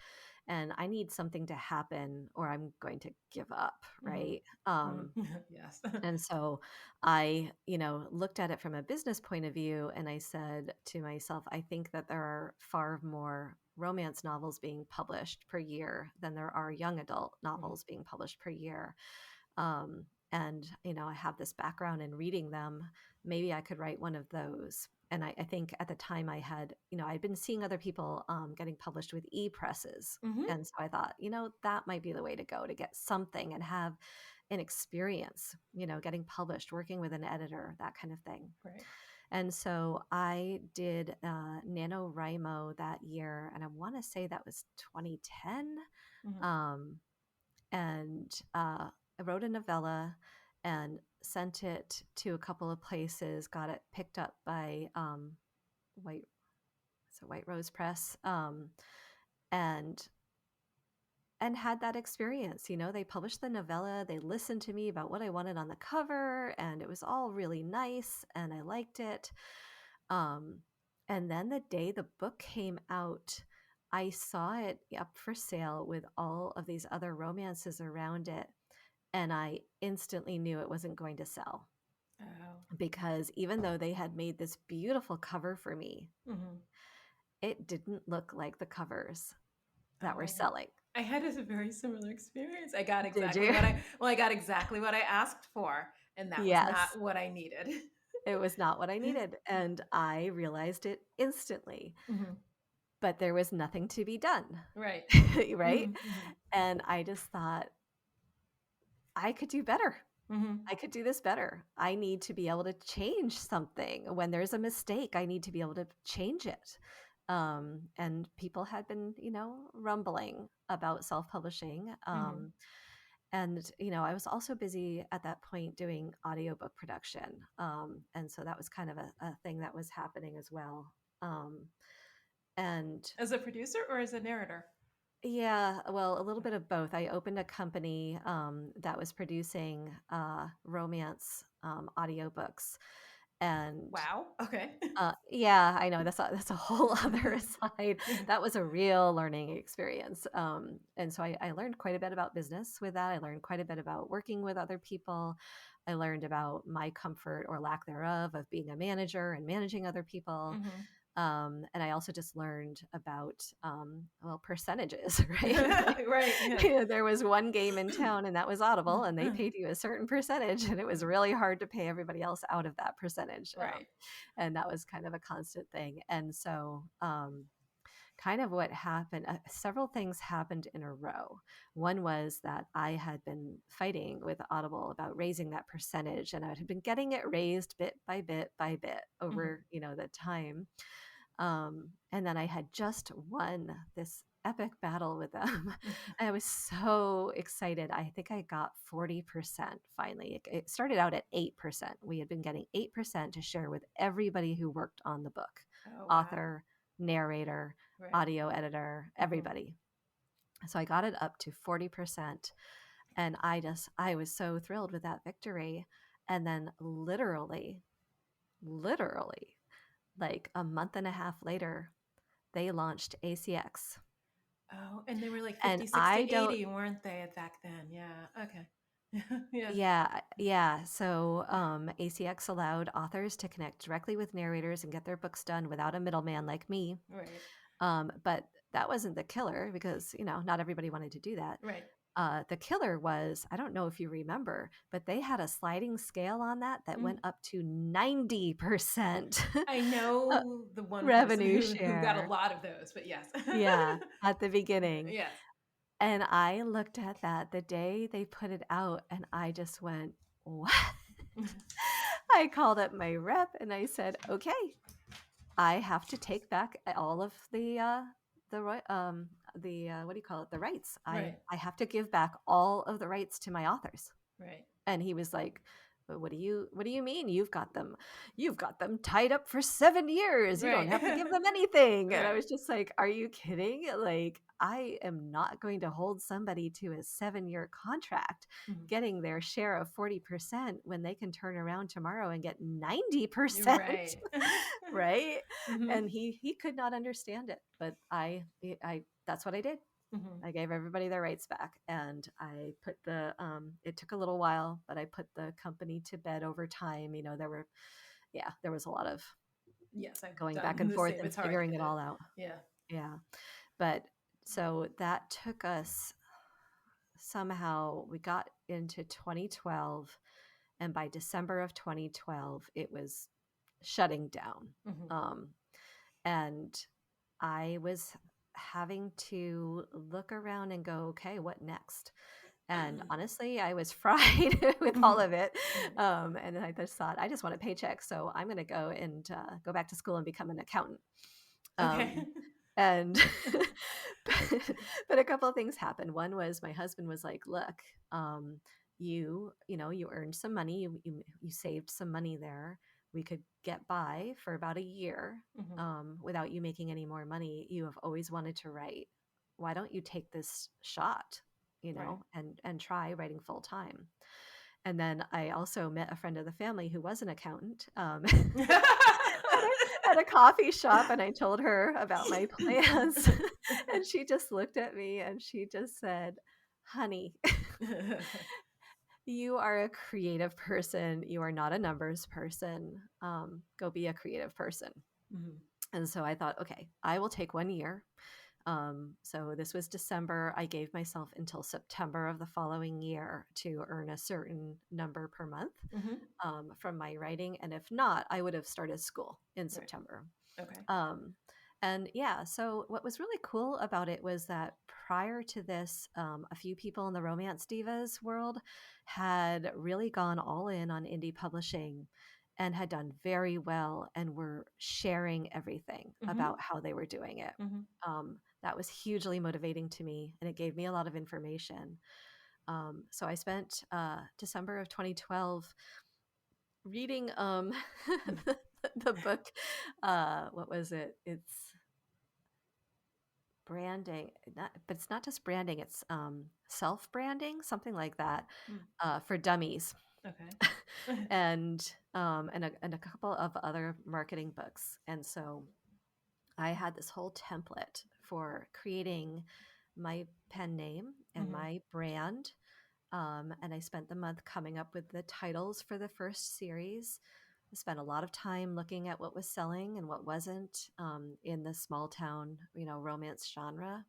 and I need something to happen or I'm going to give up, Hmm. right? Hmm. Yes. And so I, looked at it from a business point of view, and I said to myself, I think that there are far more romance novels being published per year than there are young adult Hmm. novels being published per year. Um, and I have this background in reading them. Maybe I could write one of those. And I think at the time I had, I'd been seeing other people getting published with e-presses. Hmm. And so I thought, that might be the way to go, to get something and have an experience, getting published, working with an editor, that kind of thing. Right. And so I did NaNoWriMo that year, and I want to say that was 2010. Hmm. Um, and I wrote a novella and sent it to a couple of places, got it picked up by White White Rose Press, and and had that experience. They published the novella, they listened to me about what I wanted on the cover, and it was all really nice, and I liked it. Um, and then the day the book came out, I saw it up for sale with all of these other romances around it, and I instantly knew it wasn't going to sell Oh. because even though they had made this beautiful cover for me, Mm-hmm. it didn't look like the covers that Oh, were selling. I had a very similar experience. Did you? I got exactly what I asked for, and that was Yes, not what I needed. it was not what I needed. And I realized it instantly, Mm-hmm. but there was nothing to be done. Right. Right. Mm-hmm. Mm-hmm. And I just thought, I could do better. Mm-hmm. I could do this better. I need to be able to change something. When there's a mistake, I need to be able to change it. And people had been, rumbling about self-publishing. Mm-hmm. And I was also busy at that point doing audiobook production. And so that was kind of a thing that was happening as well. Um, and As a producer or as a narrator? Yeah, well, a little bit of both. I opened a company that was producing romance audiobooks, and Wow. Okay. yeah, I know that's a whole other side. That was a real learning experience, and so I learned quite a bit about business with that. I learned quite a bit about working with other people. I learned about my comfort or lack thereof of being a manager and managing other people. Mm-hmm. And I also just learned about, well, percentages, right? Like, Right. Yeah. there was one game in town, and that was Audible, and they paid you a certain percentage, and it was really hard to pay everybody else out of that percentage. Right. And that was kind of a constant thing. And so, kind of what happened, several things happened in a row. One was that I had been fighting with Audible about raising that percentage, and I had been getting it raised bit by bit by bit Mm-hmm. over, the time. And then I had just won this epic battle with them. I was so excited. I think I got 40% finally. It started out at 8%. We had been getting 8% to share with everybody who worked on the book: Oh, wow. author, narrator, Right. audio editor, Mm-hmm. everybody. So I got it up to 40%. And I was so thrilled with that victory. And then literally, like a month and a half later, they launched ACX. Oh, and they were like And 56 to I don't 80, weren't they, back then? Yeah. Okay. Yeah. yeah. So ACX allowed authors to connect directly with narrators and get their books done without a middleman like me. Right. But that wasn't the killer because, not everybody wanted to do that. Right. The killer was, I don't know if you remember, but they had a sliding scale on that Mm. went up to 90% I know the one person revenue who got a share. lot of those, but yes. Yeah, at the beginning. Yes. And I looked at that the day they put it out, and I just went, "What?" I called up my rep and I said, "Okay, I have to take back all of the what do you call it? The rights. I Right. I have to give back all of the rights to my authors." Right. And he was like, "But what do you mean? You've got them tied up for 7 years. You don't Right. have to give them anything." And I Right. was just like, "Are you kidding? Like, I am not going to hold somebody to a 7-year contract Mhm. getting their share of 40% when they can turn around tomorrow and get 90%." You're right. Right? Hmm. And he could not understand it, but I that's what I did. Hmm. I gave everybody their rights back, and I put it took a little while, but I put the company to bed over time. There was a lot of Yes, I've going back done and the forth same. and It's hard to figuring get it it. all out. Yeah. Yeah. But so that took us, somehow we got into 2012, and by December of 2012, it was shutting down. Hmm. Um, and I was having to look around and go, okay, what next? And honestly, I was fried with all of it. Right. And I just thought, I just want a paycheck. So I'm going to go and go back to school and become an accountant. Okay. And but a couple of things happened. One was my husband was like, look, you earned some money, you saved some money there. We could get by for about a year Hmm. without you making any more money. You have always wanted to write. why don't you take this shot, Right. and try writing full time? And then I also met a friend of the family who was an accountant, at a coffee shop, and I told her about my plans. And she just looked at me and she just said, "Honey, you are a creative person. You are not a numbers person. Go be a creative person." Mhm. And so I thought, okay, I will take 1 year. So this was December. I gave myself until September of the following year to earn a certain number per month, Mhm. from my writing. And if not, I would have started school in Right. September. Okay. Um, and yeah, so what was really cool about it was that prior to this, a few people in the romance divas world had really gone all in on indie publishing and had done very well and were sharing everything Mhm. about how they were doing it. Mhm. That was hugely motivating to me, and it gave me a lot of information. So I spent December of 2012 reading the book. What was it? It's branding, but it's not just branding. It's self branding, something like that, Mm. for dummies, Okay. and a couple of other marketing books. And so I had this whole template for creating my pen name and Mhm. my brand. And I spent the month coming up with the titles for the first series. I spent a lot of time looking at what was selling and what wasn't, in the small town, romance genre.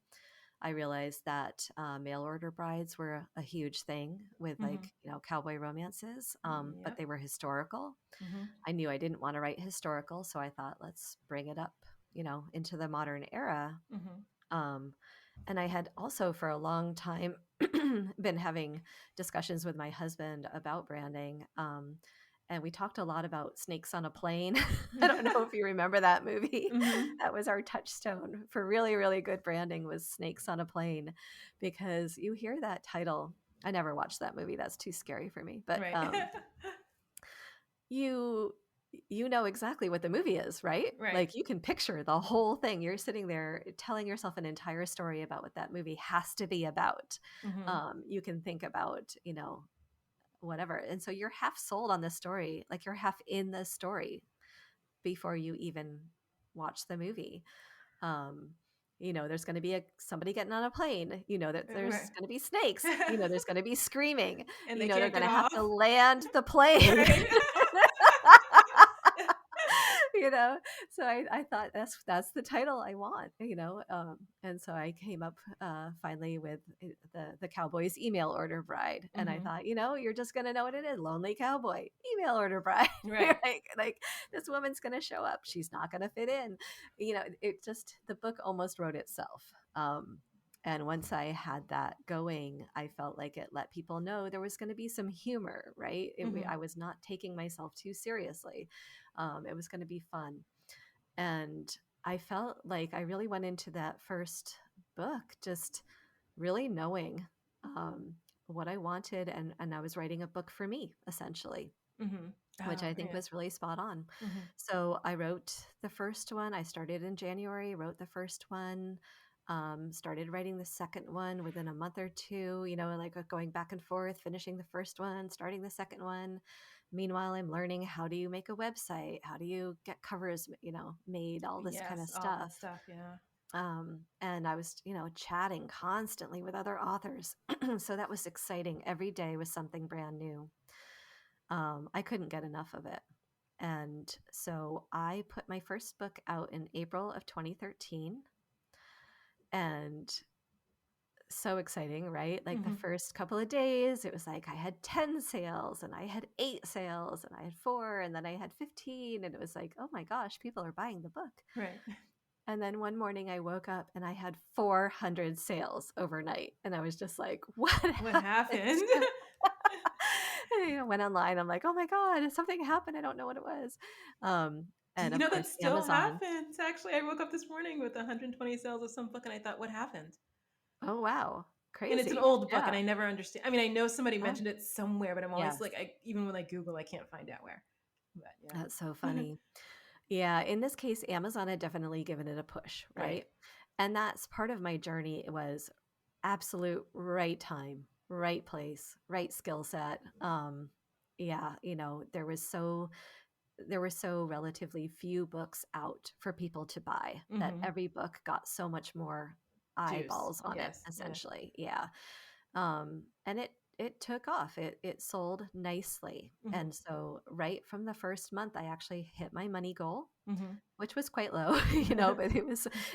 I realized that mail order brides were a huge thing with, Mhm. like, cowboy romances, but Yep. they were historical. Mhm. I knew I didn't want to write historical, so I thought, let's bring it up, into the modern era. Mhm. Um, and I had also for a long time been having discussions with my husband about branding. And we talked a lot about Snakes on a Plane. I don't know if you remember that movie. Mhm. That was our touchstone for really, really good branding, was Snakes on a Plane, because you hear that title. I never watched that movie. That's too scary for me. But Right. you you know exactly what the movie is, right? Right. Like, you can picture the whole thing. You're sitting there telling yourself an entire story about what that movie has to be about. Mhm. You can think about, whatever. And so you're half sold on the story, like you're half in the story before you even watch the movie. Um, there's going to be somebody getting on a plane, that Right. there's going to be snakes, there's going to be screaming, And they they're can't going get to have off. to land the plane. Right. you know so I thought that's the title I want, and so I came up, finally, with the cowboy's email order bride. And I Mhm. thought, you're just gonna know what it is: lonely cowboy email order bride. Right. like this woman's gonna show up, she's not gonna fit in. It just, the book almost wrote itself. And once I had that going, I felt like it let people know there was going to be some humor, right? Mhm. I was not taking myself too seriously. It was going to be fun. And I felt like I really went into that first book just really knowing, what I wanted. And I was writing a book for me, essentially, Mhm. which Oh, I think yeah. was really spot on. Mhm. So I wrote the first one. I started in January, wrote the first one, started writing the second one within a month or two, like, going back and forth, finishing the first one, starting the second one. Meanwhile, I'm learning, how do you make a website? How do you get covers, made, all this kind of Yes, all that stuff. stuff, yeah. And I was, chatting constantly with other authors. So that was exciting. Every day was something brand new. I couldn't get enough of it. And so I put my first book out in April of 2013. And so exciting, right? Like, the Mhm. first couple of days, it was like I had 10 sales, and I had 8 sales, and I had 4, and then I had 15. And it was like, oh my gosh, people are buying the book. Right. And then one morning I woke up and I had 400 sales overnight. And I was just like, what What happened? happened? I went online. I'm like, oh my God, something happened. I don't know what it was. Um, Do and you of know that course, still Amazon. happens? Actually, I woke up this morning with 120 sales of some book and I thought, what happened? Oh, wow. And it's an Crazy. old book and Yeah. I never understand. I mean, I know somebody Oh, mentioned it somewhere, but I'm always yes. like, even when I Google, I can't find out where. But That's so yeah. funny. Yeah. In this case, Amazon had definitely given it a push, Right. right? And that's part of my journey. It was absolute right time, right place, right skill set. Yeah, there were so relatively few books out for people to buy that Mm-hmm. every book got so much more Juice. eyeballs on it, Yes. Yes. essentially. Yeah. And it took off. It sold nicely. Mm-hmm. And so right from the first month, I actually hit my money goal, Mm-hmm. which was quite low, but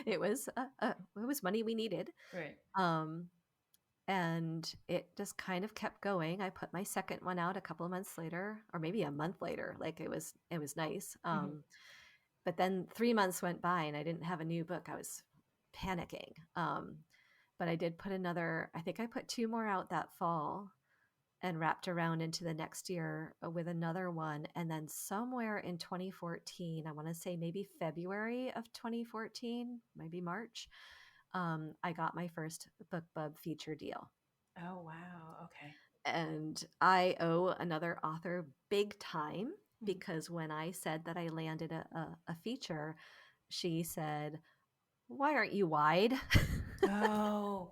it was money we needed. Right. Um, and it just kind of kept going. I put my second one out a couple of months later, or maybe a month later. Like it was nice. Mm-hmm. But then 3 months went by and I didn't have a new book. I was panicking. But I did put I think I put two more out that fall and wrapped around into the next year with another one. And then somewhere in 2014, I want to say maybe February of 2014, maybe March, I got my first BookBub feature deal. Oh, wow. Okay. And I owe another author big time Mm-hmm. because when I said that I landed a feature, she said, "Why aren't you wide?" Oh,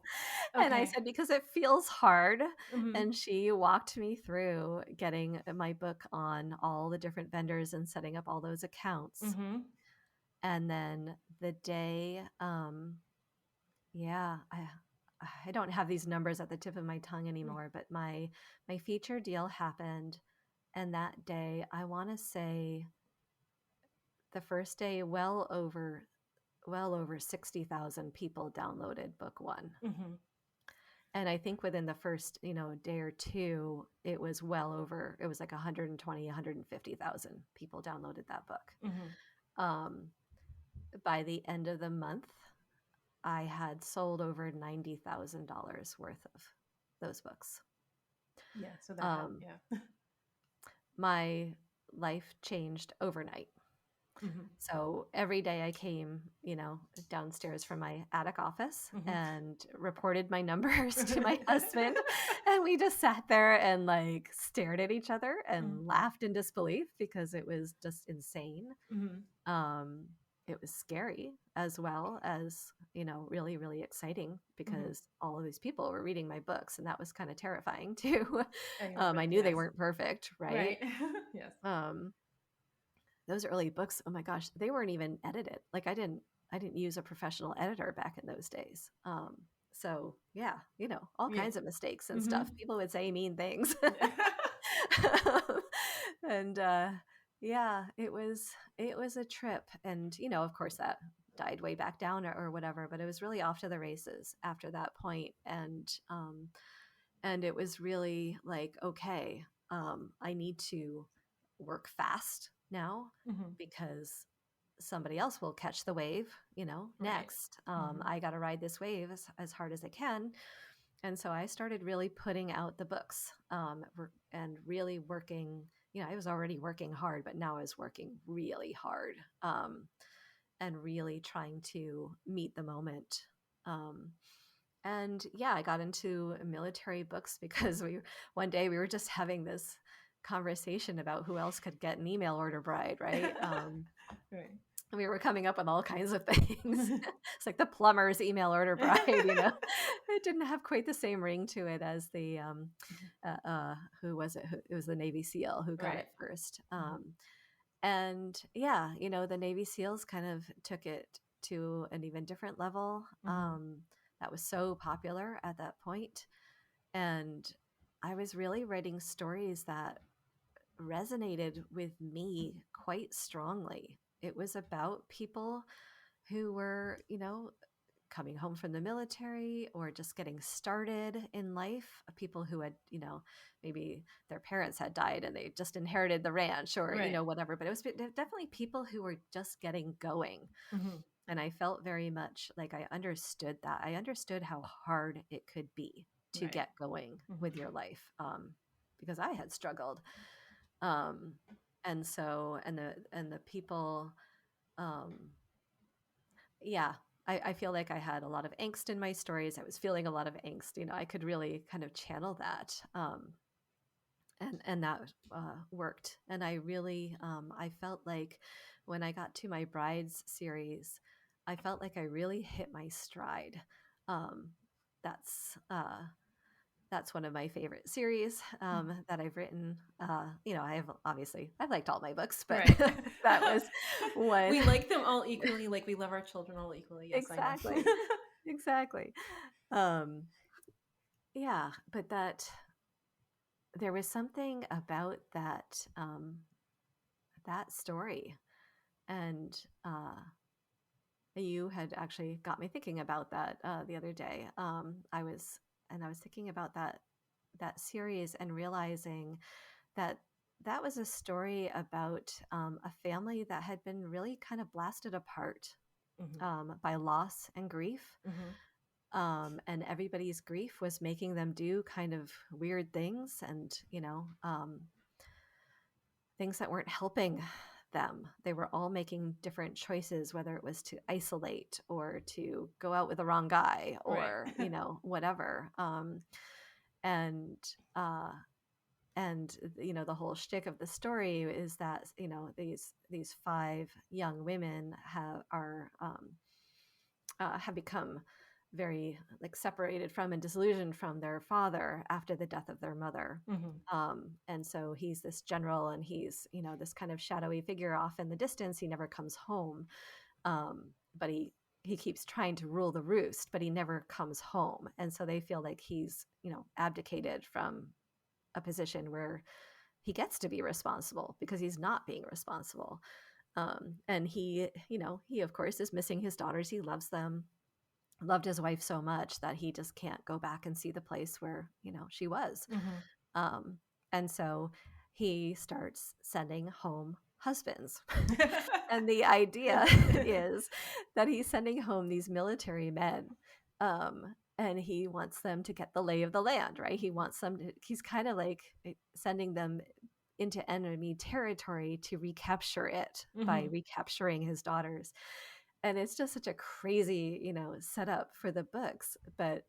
And I okay. said, "Because it feels hard." Mm-hmm. And she walked me through getting my book on all the different vendors and setting up all those accounts. Mm-hmm. And then the day, yeah, I don't have these numbers at the tip of my tongue anymore, but my feature deal happened, and that day, I want to say the first day, well over 60,000 people downloaded book one. Mm-hmm. And I think within the first, day or two, it was it was like 120, 150,000 people downloaded that book. Mm-hmm. Um, by the end of the month, I had sold over $90,000 worth of those books. Yeah. So that helped. Um, Yeah. my life changed overnight. Mm-hmm. So every day I came, downstairs from my attic office and reported my numbers to my husband. And we just sat there and like stared at each other Mm-hmm. and laughed in disbelief because it was just insane. Mm-hmm. Um, it was scary as well as, really, really exciting Mm-hmm. because all of these people were reading my books and that was kind of terrifying too. I But knew they yes. weren't perfect, right? Right. Yes. Um, those early books, oh my gosh, they weren't even edited. Like I didn't use a professional editor back in those days. So yeah, all Yeah. kinds of mistakes and Mm-hmm. stuff. People would say mean things. Yeah. And yeah, it was a trip. And of course that died way back down or whatever, but it was really off to the races after that point. And it was really like, okay, I need to work fast now Mm-hmm. because somebody else will catch the wave, Right. next. Mm-hmm. I got to ride this wave as hard as I can. And so I started really putting out the books and really working. I was already working hard, but now I was working really hard and really trying to meet the moment. Um, and yeah, I got into military books because one day we were just having this conversation about who else could get an email order bride, right? Right. We were coming up with all kinds of things. It's like the plumber's email order bride, It didn't have quite the same ring to it as the who was it? It was the Navy SEAL who got Right. it first. Mm-hmm. And yeah, the Navy SEALs kind of took it to an even different level. Mm-hmm. That was so popular at that point. And I was really writing stories that resonated with me quite strongly. It was about people who were, coming home from the military or just getting started in life, people who had, maybe their parents had died and they just inherited the ranch or, Right. whatever. But it was definitely people who were just getting going. Mm-hmm. And I felt very much like I understood that. I understood how hard it could be to Right. get going with Mm-hmm. your life because I had struggled. Um, and so, and the people, um, yeah, I feel like I had a lot of angst in my stories. I was feeling a lot of angst. I could really kind of channel that. And that worked. And I really, I felt like when I got to my brides series, I felt like I really hit my stride. Um, that's that's one of my favorite series that I've written. I've liked all my books, but Right. that was one. We like them all equally, like we love our children all equally. Yes, I know. Exactly. Exactly. Um, yeah, but that there was something about that story, and you had actually got me thinking about that the other day. I was thinking about that series and realizing that that was a story about a family that had been really kind of blasted apart Hmm. by loss and grief. Hmm. And everybody's grief was making them do kind of weird things and, things that weren't helping them. They were all making different choices, whether it was to isolate or to go out with the wrong guy Right. or, whatever. And, uh, and the whole shtick of the story is that these five young women have become very like separated from and disillusioned from their father after the death of their mother. Hmm. And so he's this general, and he's this kind of shadowy figure off in the distance. He never comes home, but he keeps trying to rule the roost, but he never comes home. And so they feel like he's abdicated from a position where he gets to be responsible because he's not being responsible. And he of course is missing his daughters. He loves them, loved his wife so much that he just can't go back and see the place where she was. Hmm. um, and so he starts sending home husbands. And the idea is that he's sending home these military men, and he wants them to get the lay of the land, right? He's kind of like sending them into enemy territory to recapture it by Hmm. recapturing his daughters. And it's just such a crazy setup for the books, but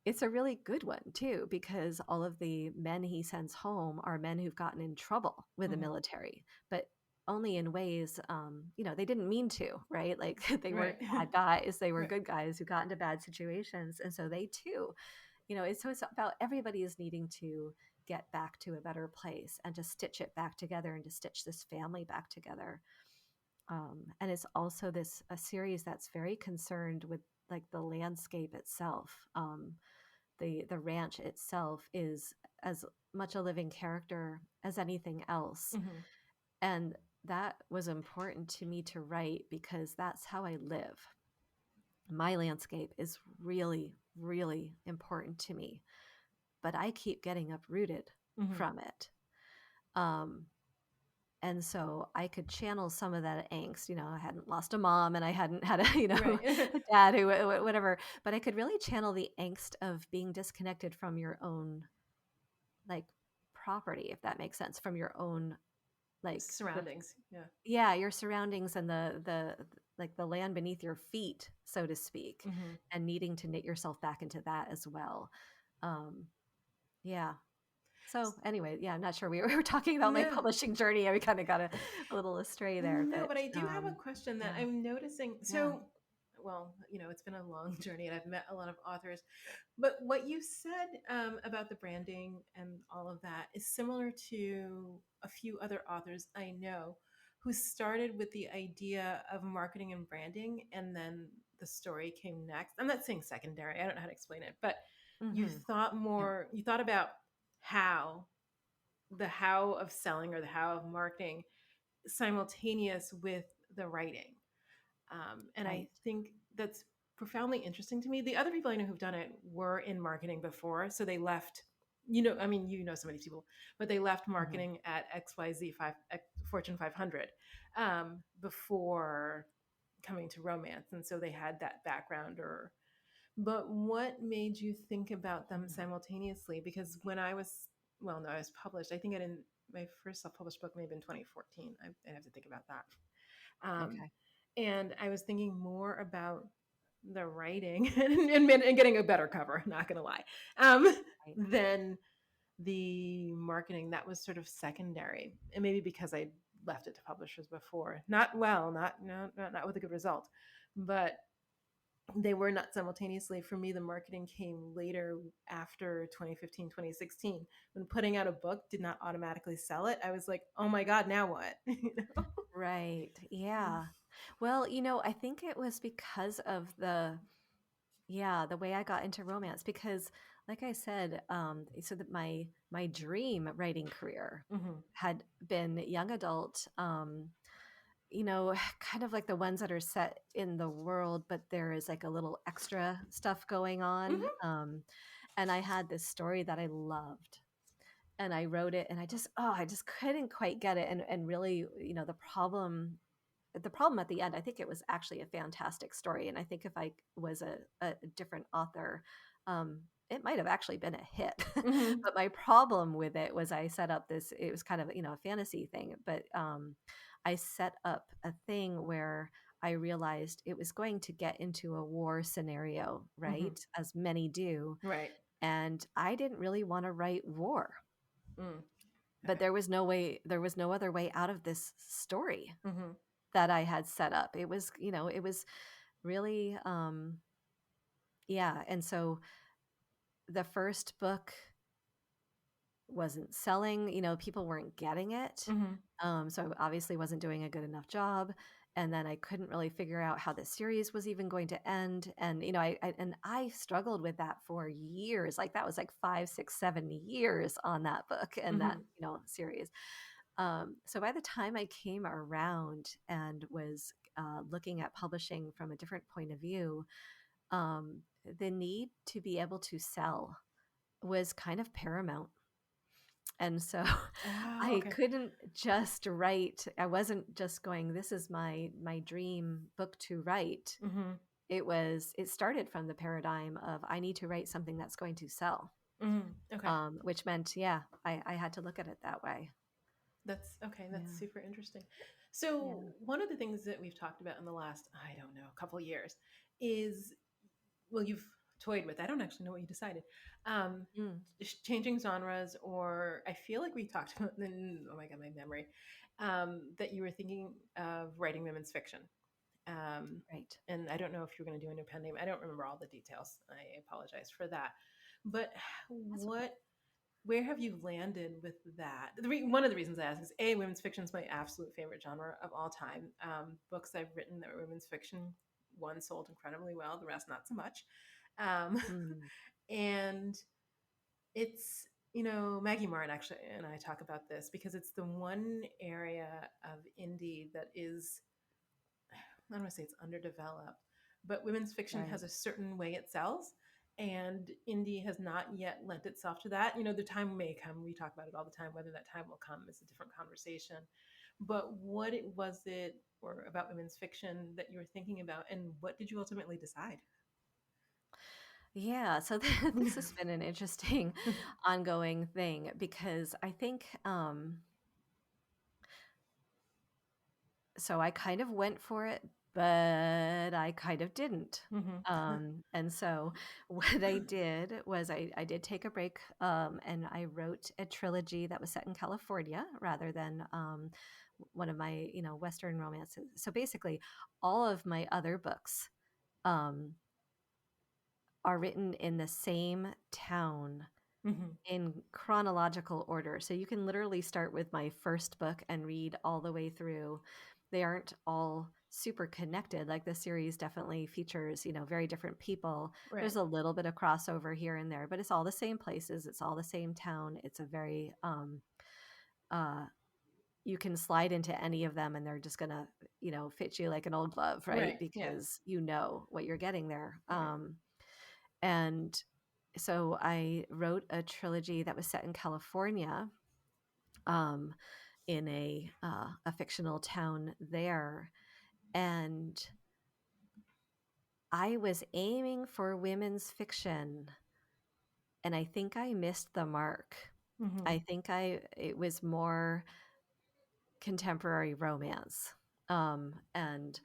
it's a really good one too, because all of the men he sends home are men who've gotten in trouble with the Hmm. military, but only in ways they didn't mean to, right? Like they weren't Right. bad guys, they were Right. good guys who got into bad situations. And so they too, it's about everybody is needing to get back to a better place and to stitch it back together and to stitch this family back together. And it's also a series that's very concerned with like the landscape itself. The ranch itself is as much a living character as anything else. Hmm. And that was important to me to write because that's how I live. My landscape is really, really important to me, but I keep getting uprooted Hmm. from it. Um, and so I could channel some of that angst. I hadn't lost a mom, and I hadn't had a Right. a dad who whatever, but I could really channel the angst of being disconnected from your own like property, if that makes sense, from your own like Surroundings. Yeah. your surroundings and the like the land beneath your feet, so to speak, Hmm. and needing to knit yourself back into that as well. Um, yeah. So anyway, yeah, I'm not sure we were talking about my No. publishing journey. We kind of got a little astray there, No, but but I do have a question that yeah, I'm noticing. yeah. So, well, it's been a long journey and I've met a lot of authors. But what you said about the branding and all of that is similar to a few other authors I know who started with the idea of marketing and branding, and then the story came next. I'm not saying secondary, I don't know how to explain it, but Mm-hmm. Yeah. you thought about how, the how of selling or the how of marketing simultaneous with the writing. And I Right. think that's profoundly interesting to me. The other people I know who've done it were in marketing before. So they left, I mean, some of these people, but they left Mm-hmm. marketing at XYZ Fortune 500 before coming to romance. And so they had that background but what made you think about them Mm-hmm. simultaneously? Because when I was, well, no, I was published. I think I didn't, my first self-published book may have been 2014. I have to think about that. Um, Okay. and I was thinking more about the writing and getting a better cover, not going to lie, Right. than the marketing. That was sort of secondary. And maybe because I left it to publishers before. Not well, not with a good result, but they were not simultaneously. For me, the marketing came later, after 2015, 2016, when putting out a book did not automatically sell it. I was like, oh my god, now what? Right. Yeah. Well, I think it was because of the way I got into romance because like I said, so that my dream writing career Hmm. had been young adult, kind of like the ones that are set in the world, but there is like a little extra stuff going on. Hmm. And I had this story that I loved and I wrote it and I just couldn't quite get it. And really, the problem at the end, I think it was actually a fantastic story. And I think if I was a different author, it might have actually been a hit. Hmm. But my problem with it was I set up this, it was kind of, a fantasy thing, but I set up a thing where I realized it was going to get into a war scenario, Hmm. right? As many do. Right. And I didn't really want to write war, Mm. but Okay. there was no other way out of this story Hmm. that I had set up. It was really, yeah. And so the first book wasn't selling, people weren't getting it. Hmm. So I obviously wasn't doing a good enough job. And then I couldn't really figure out how the series was even going to end. And, I struggled with that for years. Like that was like 5, 6, 7 years on that book and that, Hmm. series. So by the time I came around and was looking at publishing from a different point of view, um, the need to be able to sell was kind of paramount. And so Oh, I okay. couldn't just write. I wasn't just going, this is my dream book to write. Hmm. It started from the paradigm of I need to write something that's going to sell, Hmm. Okay. which meant, yeah, I had to look at it that way. That's okay. That's Yeah. super interesting. So, Yeah. one of the things that we've talked about in the last, I don't know, couple years is, well, you've toyed with, I don't actually know what you decided. Um, Mm, Changing genres, or I feel like we talked about, oh my God, my memory, that you were thinking of writing women's fiction. Um, right. and I don't know if you're going to do a new pen name. I don't remember all the details. I apologize for that. But That's okay. what where have you landed with that? One of the reasons I ask is, A, women's fiction is my absolute favorite genre of all time. Books I've written that were women's fiction, one sold incredibly well, the rest not so much. Um, Mm, and it's, Maggie Martin actually and I talk about this because it's the one area of indie that is, I don't want to say it's underdeveloped, but women's fiction right. has a certain way it sells, and indie has not yet lent itself to that. The time may come. We talk about it all the time. Whether that time will come is a different conversation. But what it was it or about women's fiction that you were thinking about, and what did you ultimately decide? Yeah. So this has been an interesting ongoing thing because I think, so I kind of went for it, but I kind of didn't. Hmm. And so what I did was I did take a break, and I wrote a trilogy that was set in California rather than one of my, Western romances. So basically, all of my other books um, are written in the same town Hmm. in chronological order. So you can literally start with my first book and read all the way through. They aren't all super connected. Like the series definitely features, very different people. Right. There's a little bit of crossover here and there, but it's all the same places. It's all the same town. It's a very uh you can slide into any of them and they're just gonna, fit you like an old glove, right? Right. Yeah. Because you know what you're getting there. Right. And so I wrote a trilogy that was set in California, um, in a fictional town there, and I was aiming for women's fiction, and I think I missed the mark. Hmm. I think it was more contemporary romance, and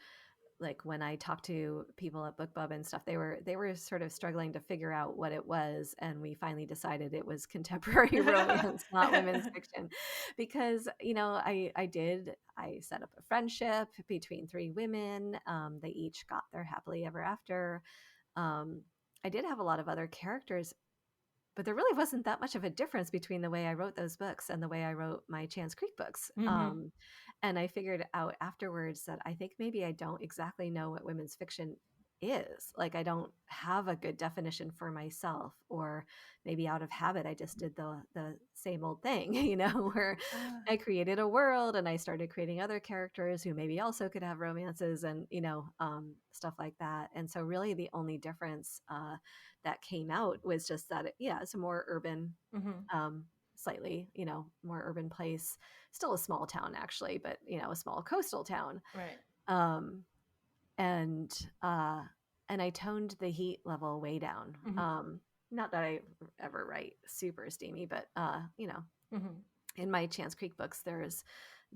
like when I talked to people at BookBub and stuff, they were sort of struggling to figure out what it was, and we finally decided it was contemporary romance, not women's fiction, because I set up a friendship between three women. They each got their happily ever after. Um, I did have a lot of other characters, but there really wasn't that much of a difference between the way I wrote those books and the way I wrote my Chance Creek books. Hmm. And I figured out afterwards that I think maybe I don't exactly know what women's fiction is. Like, I don't have a good definition for myself, or maybe out of habit, I just did the same old thing, where Uh, I created a world and I started creating other characters who maybe also could have romances and, stuff like that. And so, really, the only difference that came out was just that it's a more urban, hmm. um, slightly, more urban place. Still a small town, actually, but a small coastal town. Right. Um, and uh, and I toned the heat level way down. Hmm. Not that I ever write super steamy, but Hmm. in my Chance Creek books, there's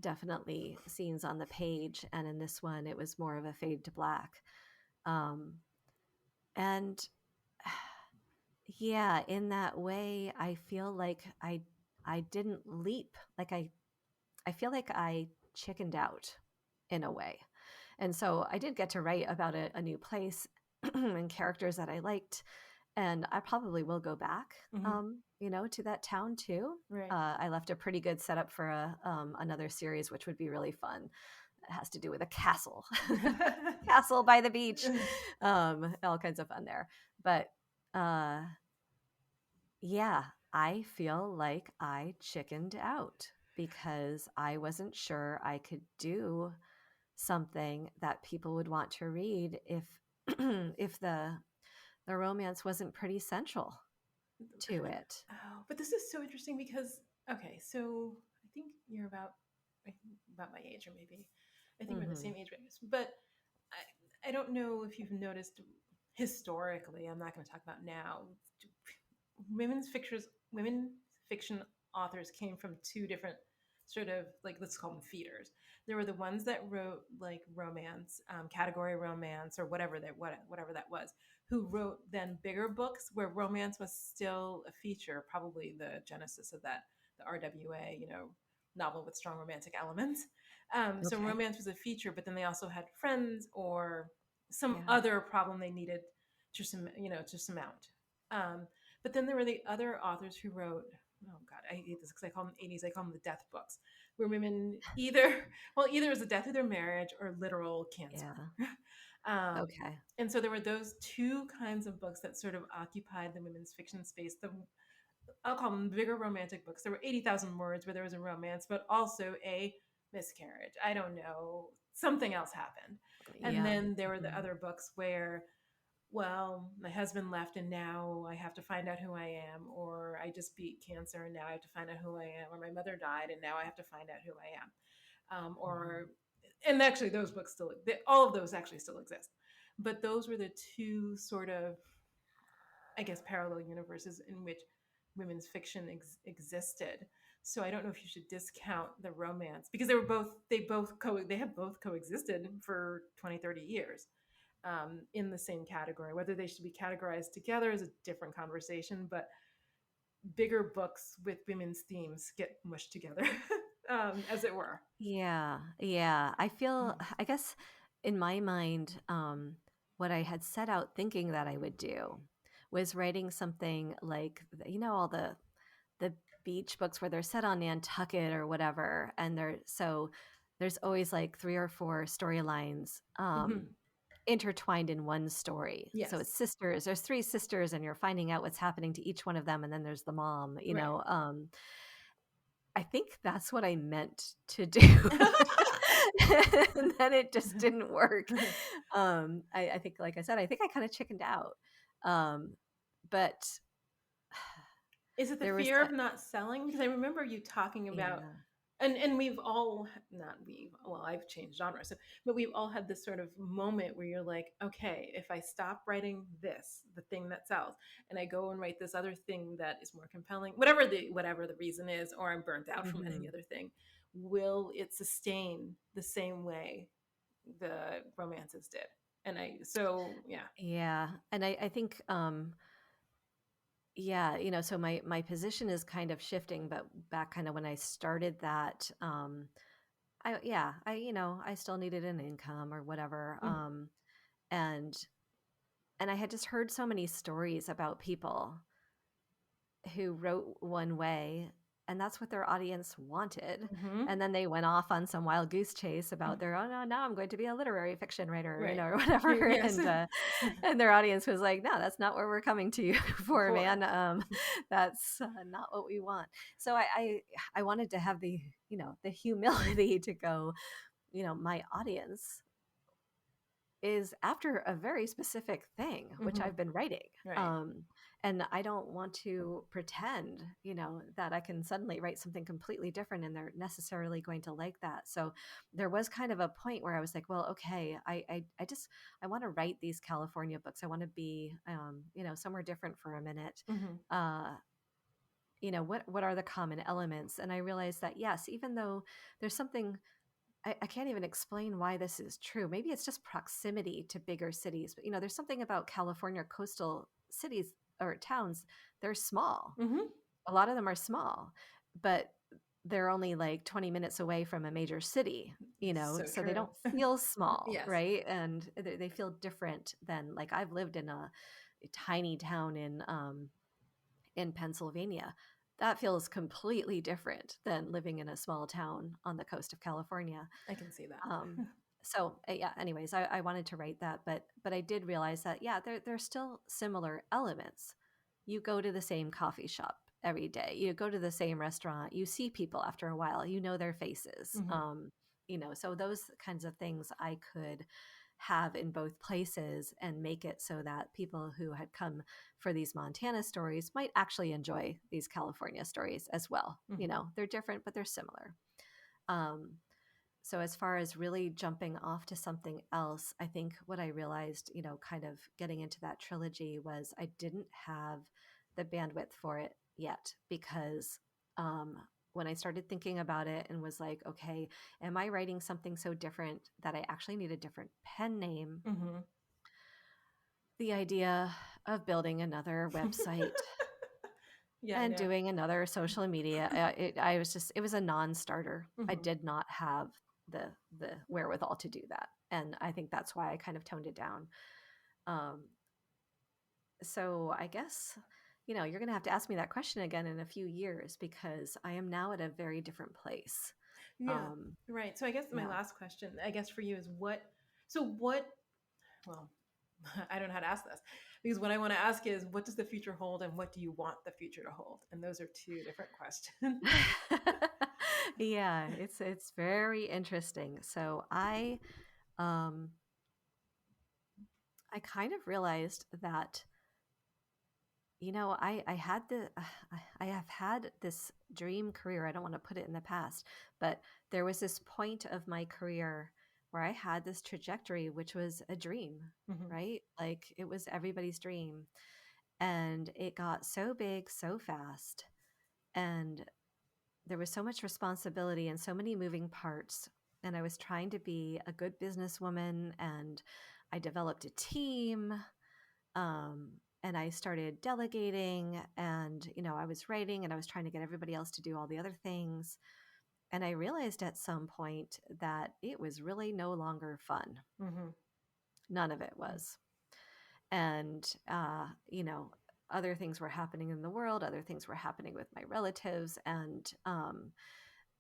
definitely scenes on the page, and in this one, it was more of a fade to black. Um, and Yeah, in that way, I feel like I didn't leap. Like I feel like I chickened out in a way. And so I did get to write about a new place and characters that I liked. And I probably will go back, Hmm. to that town too. Right. I left a pretty good setup for another series, which would be really fun. It has to do with a castle, castle by the beach, all kinds of fun there. But uh, yeah, I feel like I chickened out because I wasn't sure I could do something that people would want to read if if the romance wasn't pretty central to it. Oh, but this is so interesting because okay, so I think you're about my age, or maybe I think we're the Hmm. same age range. But I don't know if you've noticed historically. I'm not going to talk about now. Women fiction authors came from two different sort of, like, let's call them feeders. There were the ones that wrote like romance, category romance, or whatever that was, who wrote then bigger books where romance was still a feature, probably the genesis of that, the RWA, novel with strong romantic elements. So Okay. romance was a feature, but then they also had friends or some Yeah. other problem they needed to surmount. But then there were the other authors who wrote, oh God, I hate this because I call them '80s. I call them the death books, where women either it was the death of their marriage or literal cancer. Yeah. um, Okay. and so there were those two kinds of books that sort of occupied the women's fiction space. I'll call them bigger romantic books. There were 80,000 words where there was a romance, but also a miscarriage. I don't know. Something else happened. And Yeah. then there were the Mhm. other books where, well, my husband left and now I have to find out who I am, or I just beat cancer and now I have to find out who I am, or my mother died and now I have to find out who I am. Mhm. And actually, those books all of those actually still exist. But those were the two sort of, I guess, parallel universes in which women's fiction existed. So I don't know if you should discount the romance because they have both coexisted for 20, 30 years, in the same category. Whether they should be categorized together is a different conversation, but bigger books with women's themes get mushed together, as it were. Yeah, yeah. I guess in my mind, what I had set out thinking that I would do was writing something like, all the beach books where they're set on Nantucket or whatever, and there's always like three or four storylines Mhm. intertwined in one story. So Yes. it's sisters. There's three sisters, and you're finding out what's happening to each one of them, and then there's the mom. Right. I think that's what I meant to do. And then it just didn't work. I think, like I said, I think I kind of chickened out. Um, but Is it the there was fear that, of not selling? Because I remember you talking about, yeah. and we've all, not we, well, I've changed genres, so, but we've all had this sort of moment where you're like, okay, if I stop writing this, the thing that sells, and I go and write this other thing that is more compelling, whatever the reason is, or I'm burnt out from any Hmm. other thing, will it sustain the same way the romances did. And yeah. Yeah. And I think, yeah, so my position is kind of shifting, but back kind of when I started that, I still needed an income or whatever. Mhm. And and I had just heard so many stories about people who wrote one way, and that's what their audience wanted. Mhm. And then they went off on some wild goose chase about Mhm. their, oh no, now I'm going to be a literary fiction writer, Right. or whatever. Yes. And their audience was like, no, that's not what we're coming to you for, For. man. That's not what we want. So I wanted to have the, the humility to go, my audience is after a very specific thing, which Mhm. I've been writing. Right. Um, and I don't want to pretend, that I can suddenly write something completely different and they're necessarily going to like that. So there was kind of a point where I was like, well, okay, I want to write these California books. I want to be, somewhere different for a minute. Mhm. Uh, what are the common elements? And I realized that, yes, even though there's something I can't even explain why this is true. Maybe it's just proximity to bigger cities. But there's something about California coastal cities or towns. They're small. Mhm. A lot of them are small, but they're only like 20 minutes away from a major city, So so they true. don't feel small, Yes. right? And they feel different than, like, I've lived in a tiny town in Pennsylvania. That feels completely different than living in a small town on the coast of California. I can see Um, that. yeah, anyways, I wanted to write that, but I did realize that, yeah, there's still similar elements. You go to the same coffee shop every day. You go to the same restaurant. You see people after a while. You know their faces. Mhm. So those kinds of things I could have in both places and make it so that people who had come for these Montana stories might actually enjoy these California stories as well. Mhm. They're different, but they're similar. Um, so as far as really jumping off to something else, I think what I realized, kind of getting into that trilogy, was I didn't have the bandwidth for it yet, because when I started thinking about it and was like, okay, am I writing something so different that I actually need a different pen name? Mhm. The idea of building another website Yeah, and yeah. doing another social media, it was a non-starter. I Mhm. did not have the wherewithal to do that, and I think that's why I kind of toned it down. Um, so I guess, you're gonna have to ask me that question again in a few years, because I am now at a very different place. Yeah. Um, Right. So I guess my yeah. last question, I guess for you is what, well, I don't know how to ask this, because what I want to ask is, what does the future hold and what do you want the future to hold? And those are two different questions. Yeah, it's very interesting. So um I kind of realized that, I had I have had this dream career. I don't want to put it in the past, but there was this point of my career where I had this trajectory, which was a dream, Mhm. right? Like, it was everybody's dream. And it got so big so fast. And there was so much responsibility and so many moving parts. And I was trying to be a good businesswoman, and I developed a team, and I started delegating, and I was writing, and I was trying to get everybody else to do all the other things. And I realized at some point that it was really no longer fun. Mhm. None of it was. And other things were happening in the world, other things were happening with my relatives, and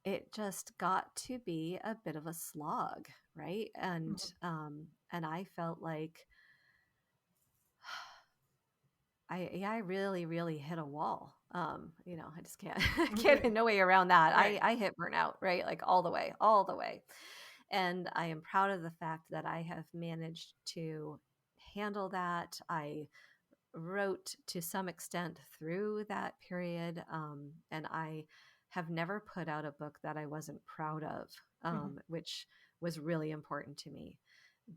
it just got to be a bit of a slog, right? And Mhm. and I felt like I really, really hit a wall. I just can't Okay. no way around that. Right. I hit burnout, right? Like, all the way, all the way. And I am proud of the fact that I have managed to handle that. I wrote to some extent through that period, and I have never put out a book that I wasn't proud of, Mhm. which was really important to me.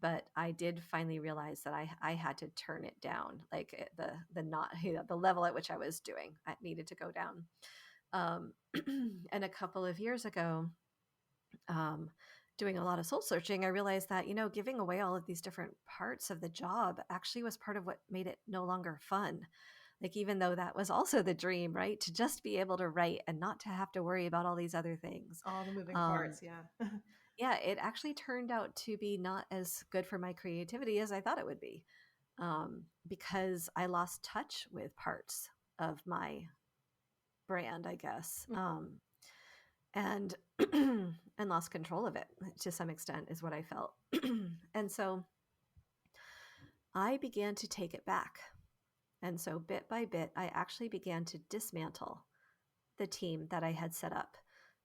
But I did finally realize that I had to turn it down, like, the not the level at which I was doing. I needed to go down. Um, and a couple of years ago, um, doing a lot of soul searching, I realized that, giving away all of these different parts of the job actually was part of what made it no longer fun. Like, even though that was also the dream, right? To just be able to write and not to have to worry about all these other things. All the moving Um, parts, yeah. yeah, it actually turned out to be not as good for my creativity as I thought it would be, because I lost touch with parts of my brand, I guess. And and lost control of it to some extent is what I felt. And so I began to take it back. And so bit by bit, I actually began to dismantle the team that I had set up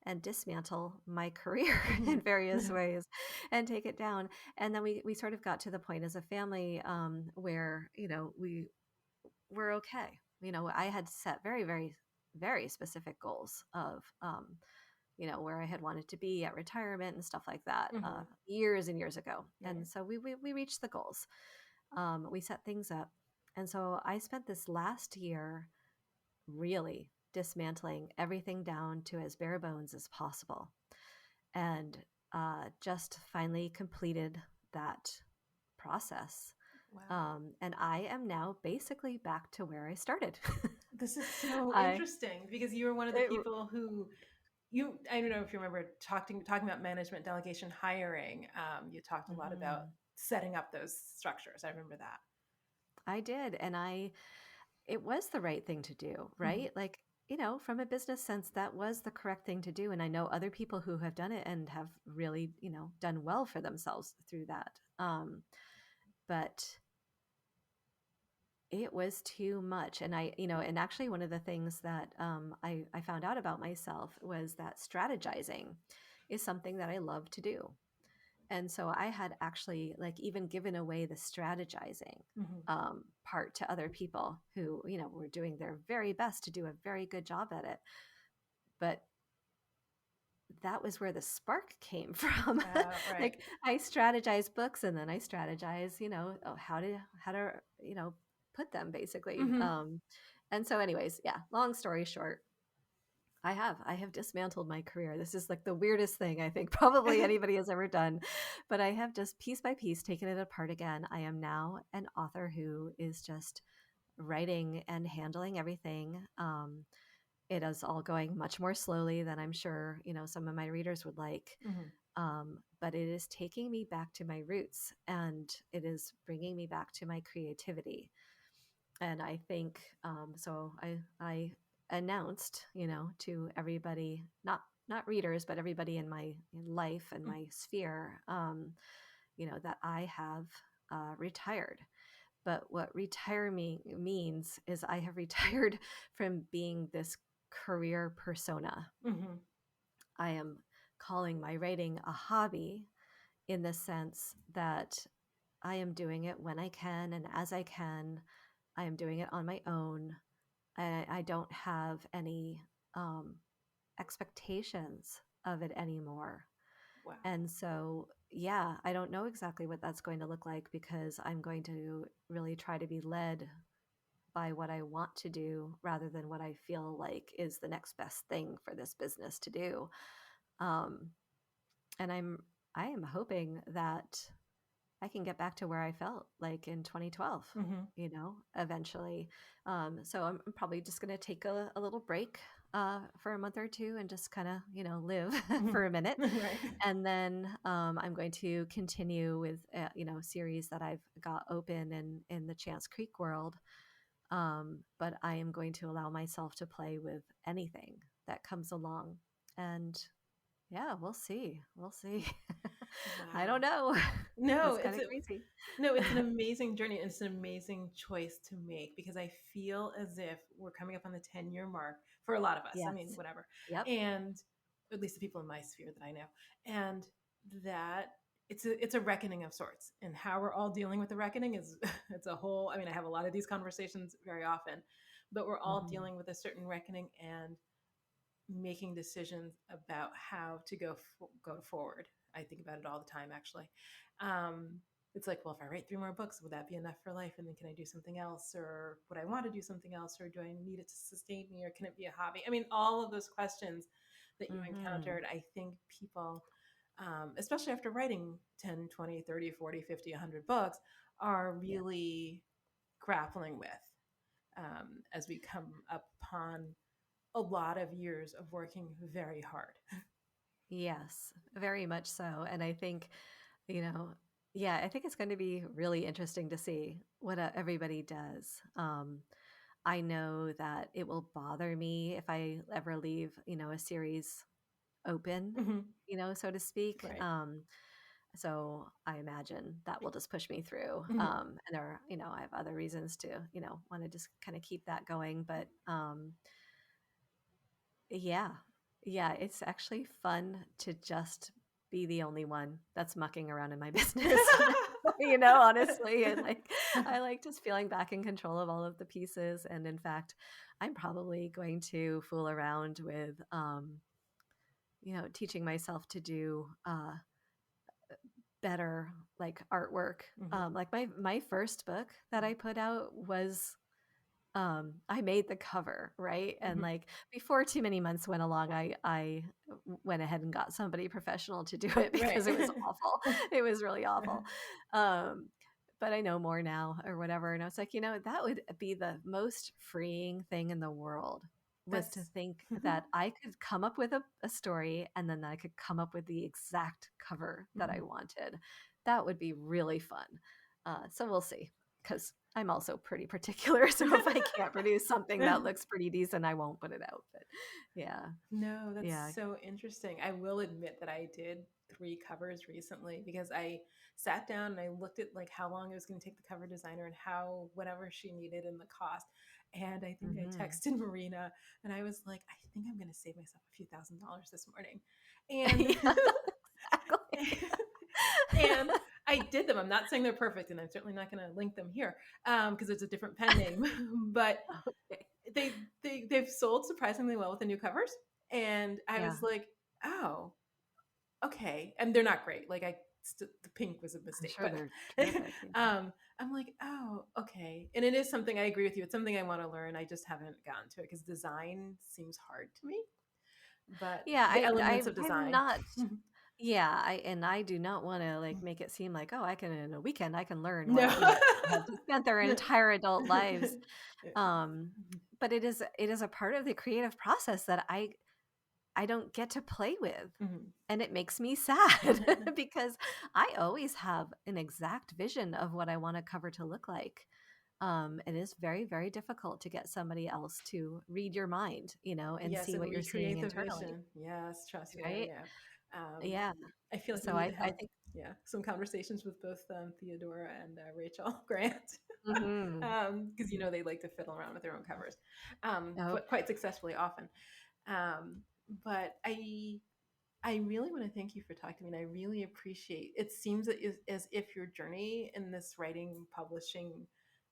and dismantle my career in various ways and take it down. And then we sort of got to the point as a family, where, we were okay. I had set very, very, very specific goals of, where I had wanted to be at retirement and stuff like that, Mhm. years and years ago. Right. And so we reached the goals. We set things up. And so I spent this last year really dismantling everything down to as bare bones as possible, and just finally completed that process. Wow. And I am now basically back to where I started. This is so I interesting because you were one of the it, people who I don't know if you remember talking about management delegation hiring. You talked a lot about Mhm. setting up those structures. I remember that. I did, and it was the right thing to do, Mhm. right? Like, from a business sense, that was the correct thing to do. And I know other people who have done it and have really, done well for themselves through that. But it was too much. And and actually one of the things that I found out about myself was that strategizing is something that I love to do. And so I had actually like even given away the strategizing Mhm. part to other people who, were doing their very best to do a very good job at it. But that was where the spark came from. Right. Like, I strategize books, and then I strategize, how to, put them basically. Mhm. And so anyways, yeah, long story short, I have dismantled my career. This is like the weirdest thing I think probably anybody has ever done, but I have just piece by piece taken it apart again. I am now an author who is just writing and handling everything. It is all going much more slowly than I'm sure, some of my readers would like. Mhm. But it is taking me back to my roots, and it is bringing me back to my creativity. And I think, so I announced, to everybody, not readers, but everybody in my life and my sphere, that I have retired. But what retire means is I have retired from being this career persona. Mhm. I am calling my writing a hobby, in the sense that I am doing it when I can and as I can. I am doing it on my own. I don't have any um, expectations of it anymore. Wow. And so, yeah, I don't know exactly what that's going to look like, because I'm going to really try to be led by what I want to do rather than what I feel like is the next best thing for this business to do. Um, and I am hoping that I can get back to where I felt like in 2012, Mhm. eventually. So I'm probably just going to take a little break for a month or two and just kind of, live Mhm. for a minute. Right. And then I'm going to continue with, series that I've got open in the Chance Creek world. But I am going to allow myself to play with anything that comes along. And yeah, we'll see. We'll see. I don't Wow. know. No, It's kind of crazy. no, it's an amazing journey. And it's an amazing choice to make because I feel as if we're coming up on the 10-year mark for a lot of us. I mean, Yes. whatever. Yep. And at least the people in my sphere that I know. And that it's a reckoning of sorts. And how we're all dealing with the reckoning is it's a whole, I mean, I have a lot of these conversations very often, but we're all Mhm. dealing with a certain reckoning and making decisions about how to go forward. I think about it all the time, actually. Um, it's like, well, if I write 3 more books, would that be enough for life? And then can I do something else, or would I want to do something else, or do I need it to sustain me, or can it be a hobby? I mean, all of those questions that you Mhm. encountered, I think people especially after writing 10, 20, 30, 40, 50, 100 books, are Yeah. really grappling with as we come upon a lot of years of working very hard. Yes, very much so. And I think, you know, yeah, I think it's going to be really interesting to see what everybody does. I know that it will bother me if I ever leave, a series open, Hmm. so to speak. Right. So I imagine that will just push me through. Hmm. And there, I have other reasons to, want to just kind of keep that going. But yeah, yeah, it's actually fun to just be the only one that's mucking around in my business. Honestly, and I like just feeling back in control of all of the pieces. And in fact, I'm probably going to fool around with, teaching myself to do better like artwork. Hmm. Like my first book that I put out was I made the cover, right? And Hmm. like before too many months went along, I went ahead and got somebody professional to do it Right. because it was awful. It was really awful. Um, but I know more now or whatever. And I was like, that would be the most freeing thing in the world, was to That's think that I could come up with a story and then I could come up with the exact cover that I Mhm. wanted. That would be really fun. So we'll see, because I'm also pretty particular. So if I can't produce something that looks pretty decent, I won't put it out. But yeah, No, that's yeah. so interesting. I will admit that I did three covers recently because I sat down and I looked at like how long it was going to take the cover designer and how whatever she needed and the cost. And I think I Hmm. texted Marina and I was like, I think I'm going to save myself a few $1,000s this morning. And Yeah, exactly. and I did them. I'm not saying they're perfect, and I'm certainly not going to link them here because it's a different pen name. But Okay. they've sold surprisingly well with the new covers, and I Yeah, was like, oh, okay. And they're not great. Like the pink was a I'm mistake, sure but they're terrific. Yeah. I'm like, oh, okay. And it is something I agree with you. It's something I want to learn. I just haven't gotten to it because design seems hard to me. But Yeah, the elements of I'm design. not. Yeah, I do not want to like make it seem like, oh, I can in a weekend I can learn No. what have spent their entire adult lives. Yeah. Um, but it is a part of the creative process that I don't get to play with. Mhm. And it makes me sad because I always have an exact vision of what I want a cover to look like. It is very, very difficult to get somebody else to read your mind, and Yes, see and what you're seeing recreate the internally, vision. Yes, trust me, I right? know. Um, Yeah. I feel like we So need I to I have, think. yeah, some conversations with both Theodora and Rachel Grant, Hmm. because they like to fiddle around with their own covers, Oh, but quite successfully often. Um, but I really want to thank you for talking to me, and I really appreciate. It seems that as if your journey in this writing, publishing,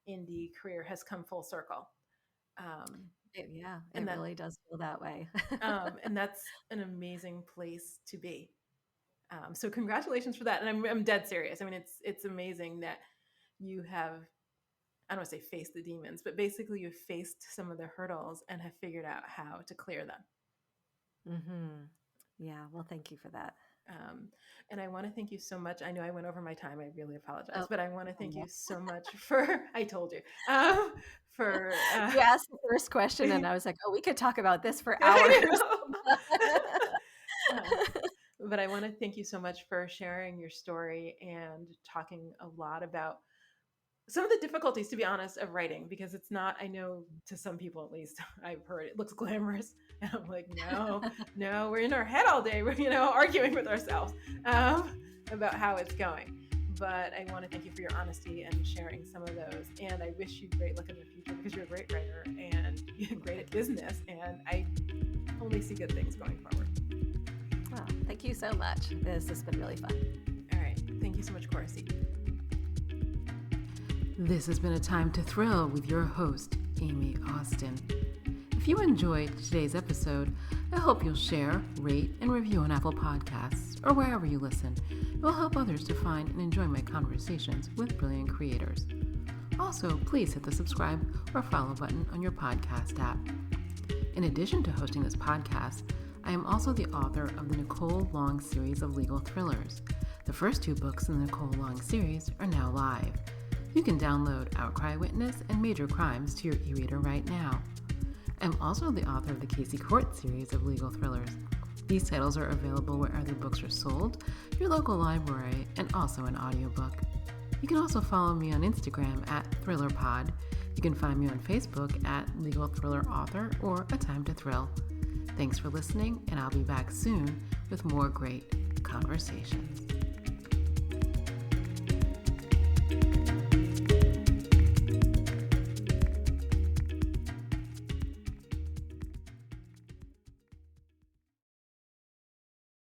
indie career has come full circle, um, yeah, and it really does feel that way. and that's an amazing place to be. So congratulations for that, and I'm dead serious. I mean, it's amazing that you have, I don't want to say faced the demons, but basically you've faced some of the hurdles and have figured out how to clear them. Hmm. Yeah. Well, thank you for that. Um, and I want to thank you so much. I know I went over my time. I really apologize, Oh, but I want to thank no. you so much for. I told you for. You asked the first question, and I was like, oh, we could talk about this for hours. I know. But I want to thank you so much for sharing your story and talking a lot about some of the difficulties, to be honest, of writing, because it's not, I know to some people at least, I've heard it looks glamorous. And I'm like, no, no, we're in our head all day. We're, arguing with ourselves about how it's going. But I want to thank you for your honesty and sharing some of those. And I wish you great luck in the future because you're a great writer and you're great at business. And I only see good things going forward. Well, thank you so much. This has been really fun. All right. Thank you so much, Cora Seton. This has been a time to thrill with your host, Aime Austin. If you enjoyed today's episode, I hope you'll share, rate, and review on Apple Podcasts or wherever you listen. It will help others to find and enjoy my conversations with brilliant creators. Also, please hit the subscribe or follow button on your podcast app. In addition to hosting this podcast, I am also the author of the Nicole Long series of legal thrillers. The first 2 books in the Nicole Long series are now live. You can download Outcry Witness and Major Crimes to your e-reader right now. I'm also the author of the Casey Court series of legal thrillers. These titles are available where other books are sold, your local library, and also an audiobook. You can also follow me on Instagram at ThrillerPod. You can find me on Facebook at Legal Thriller Author or A Time to Thrill. Thanks for listening, and I'll be back soon with more great conversations.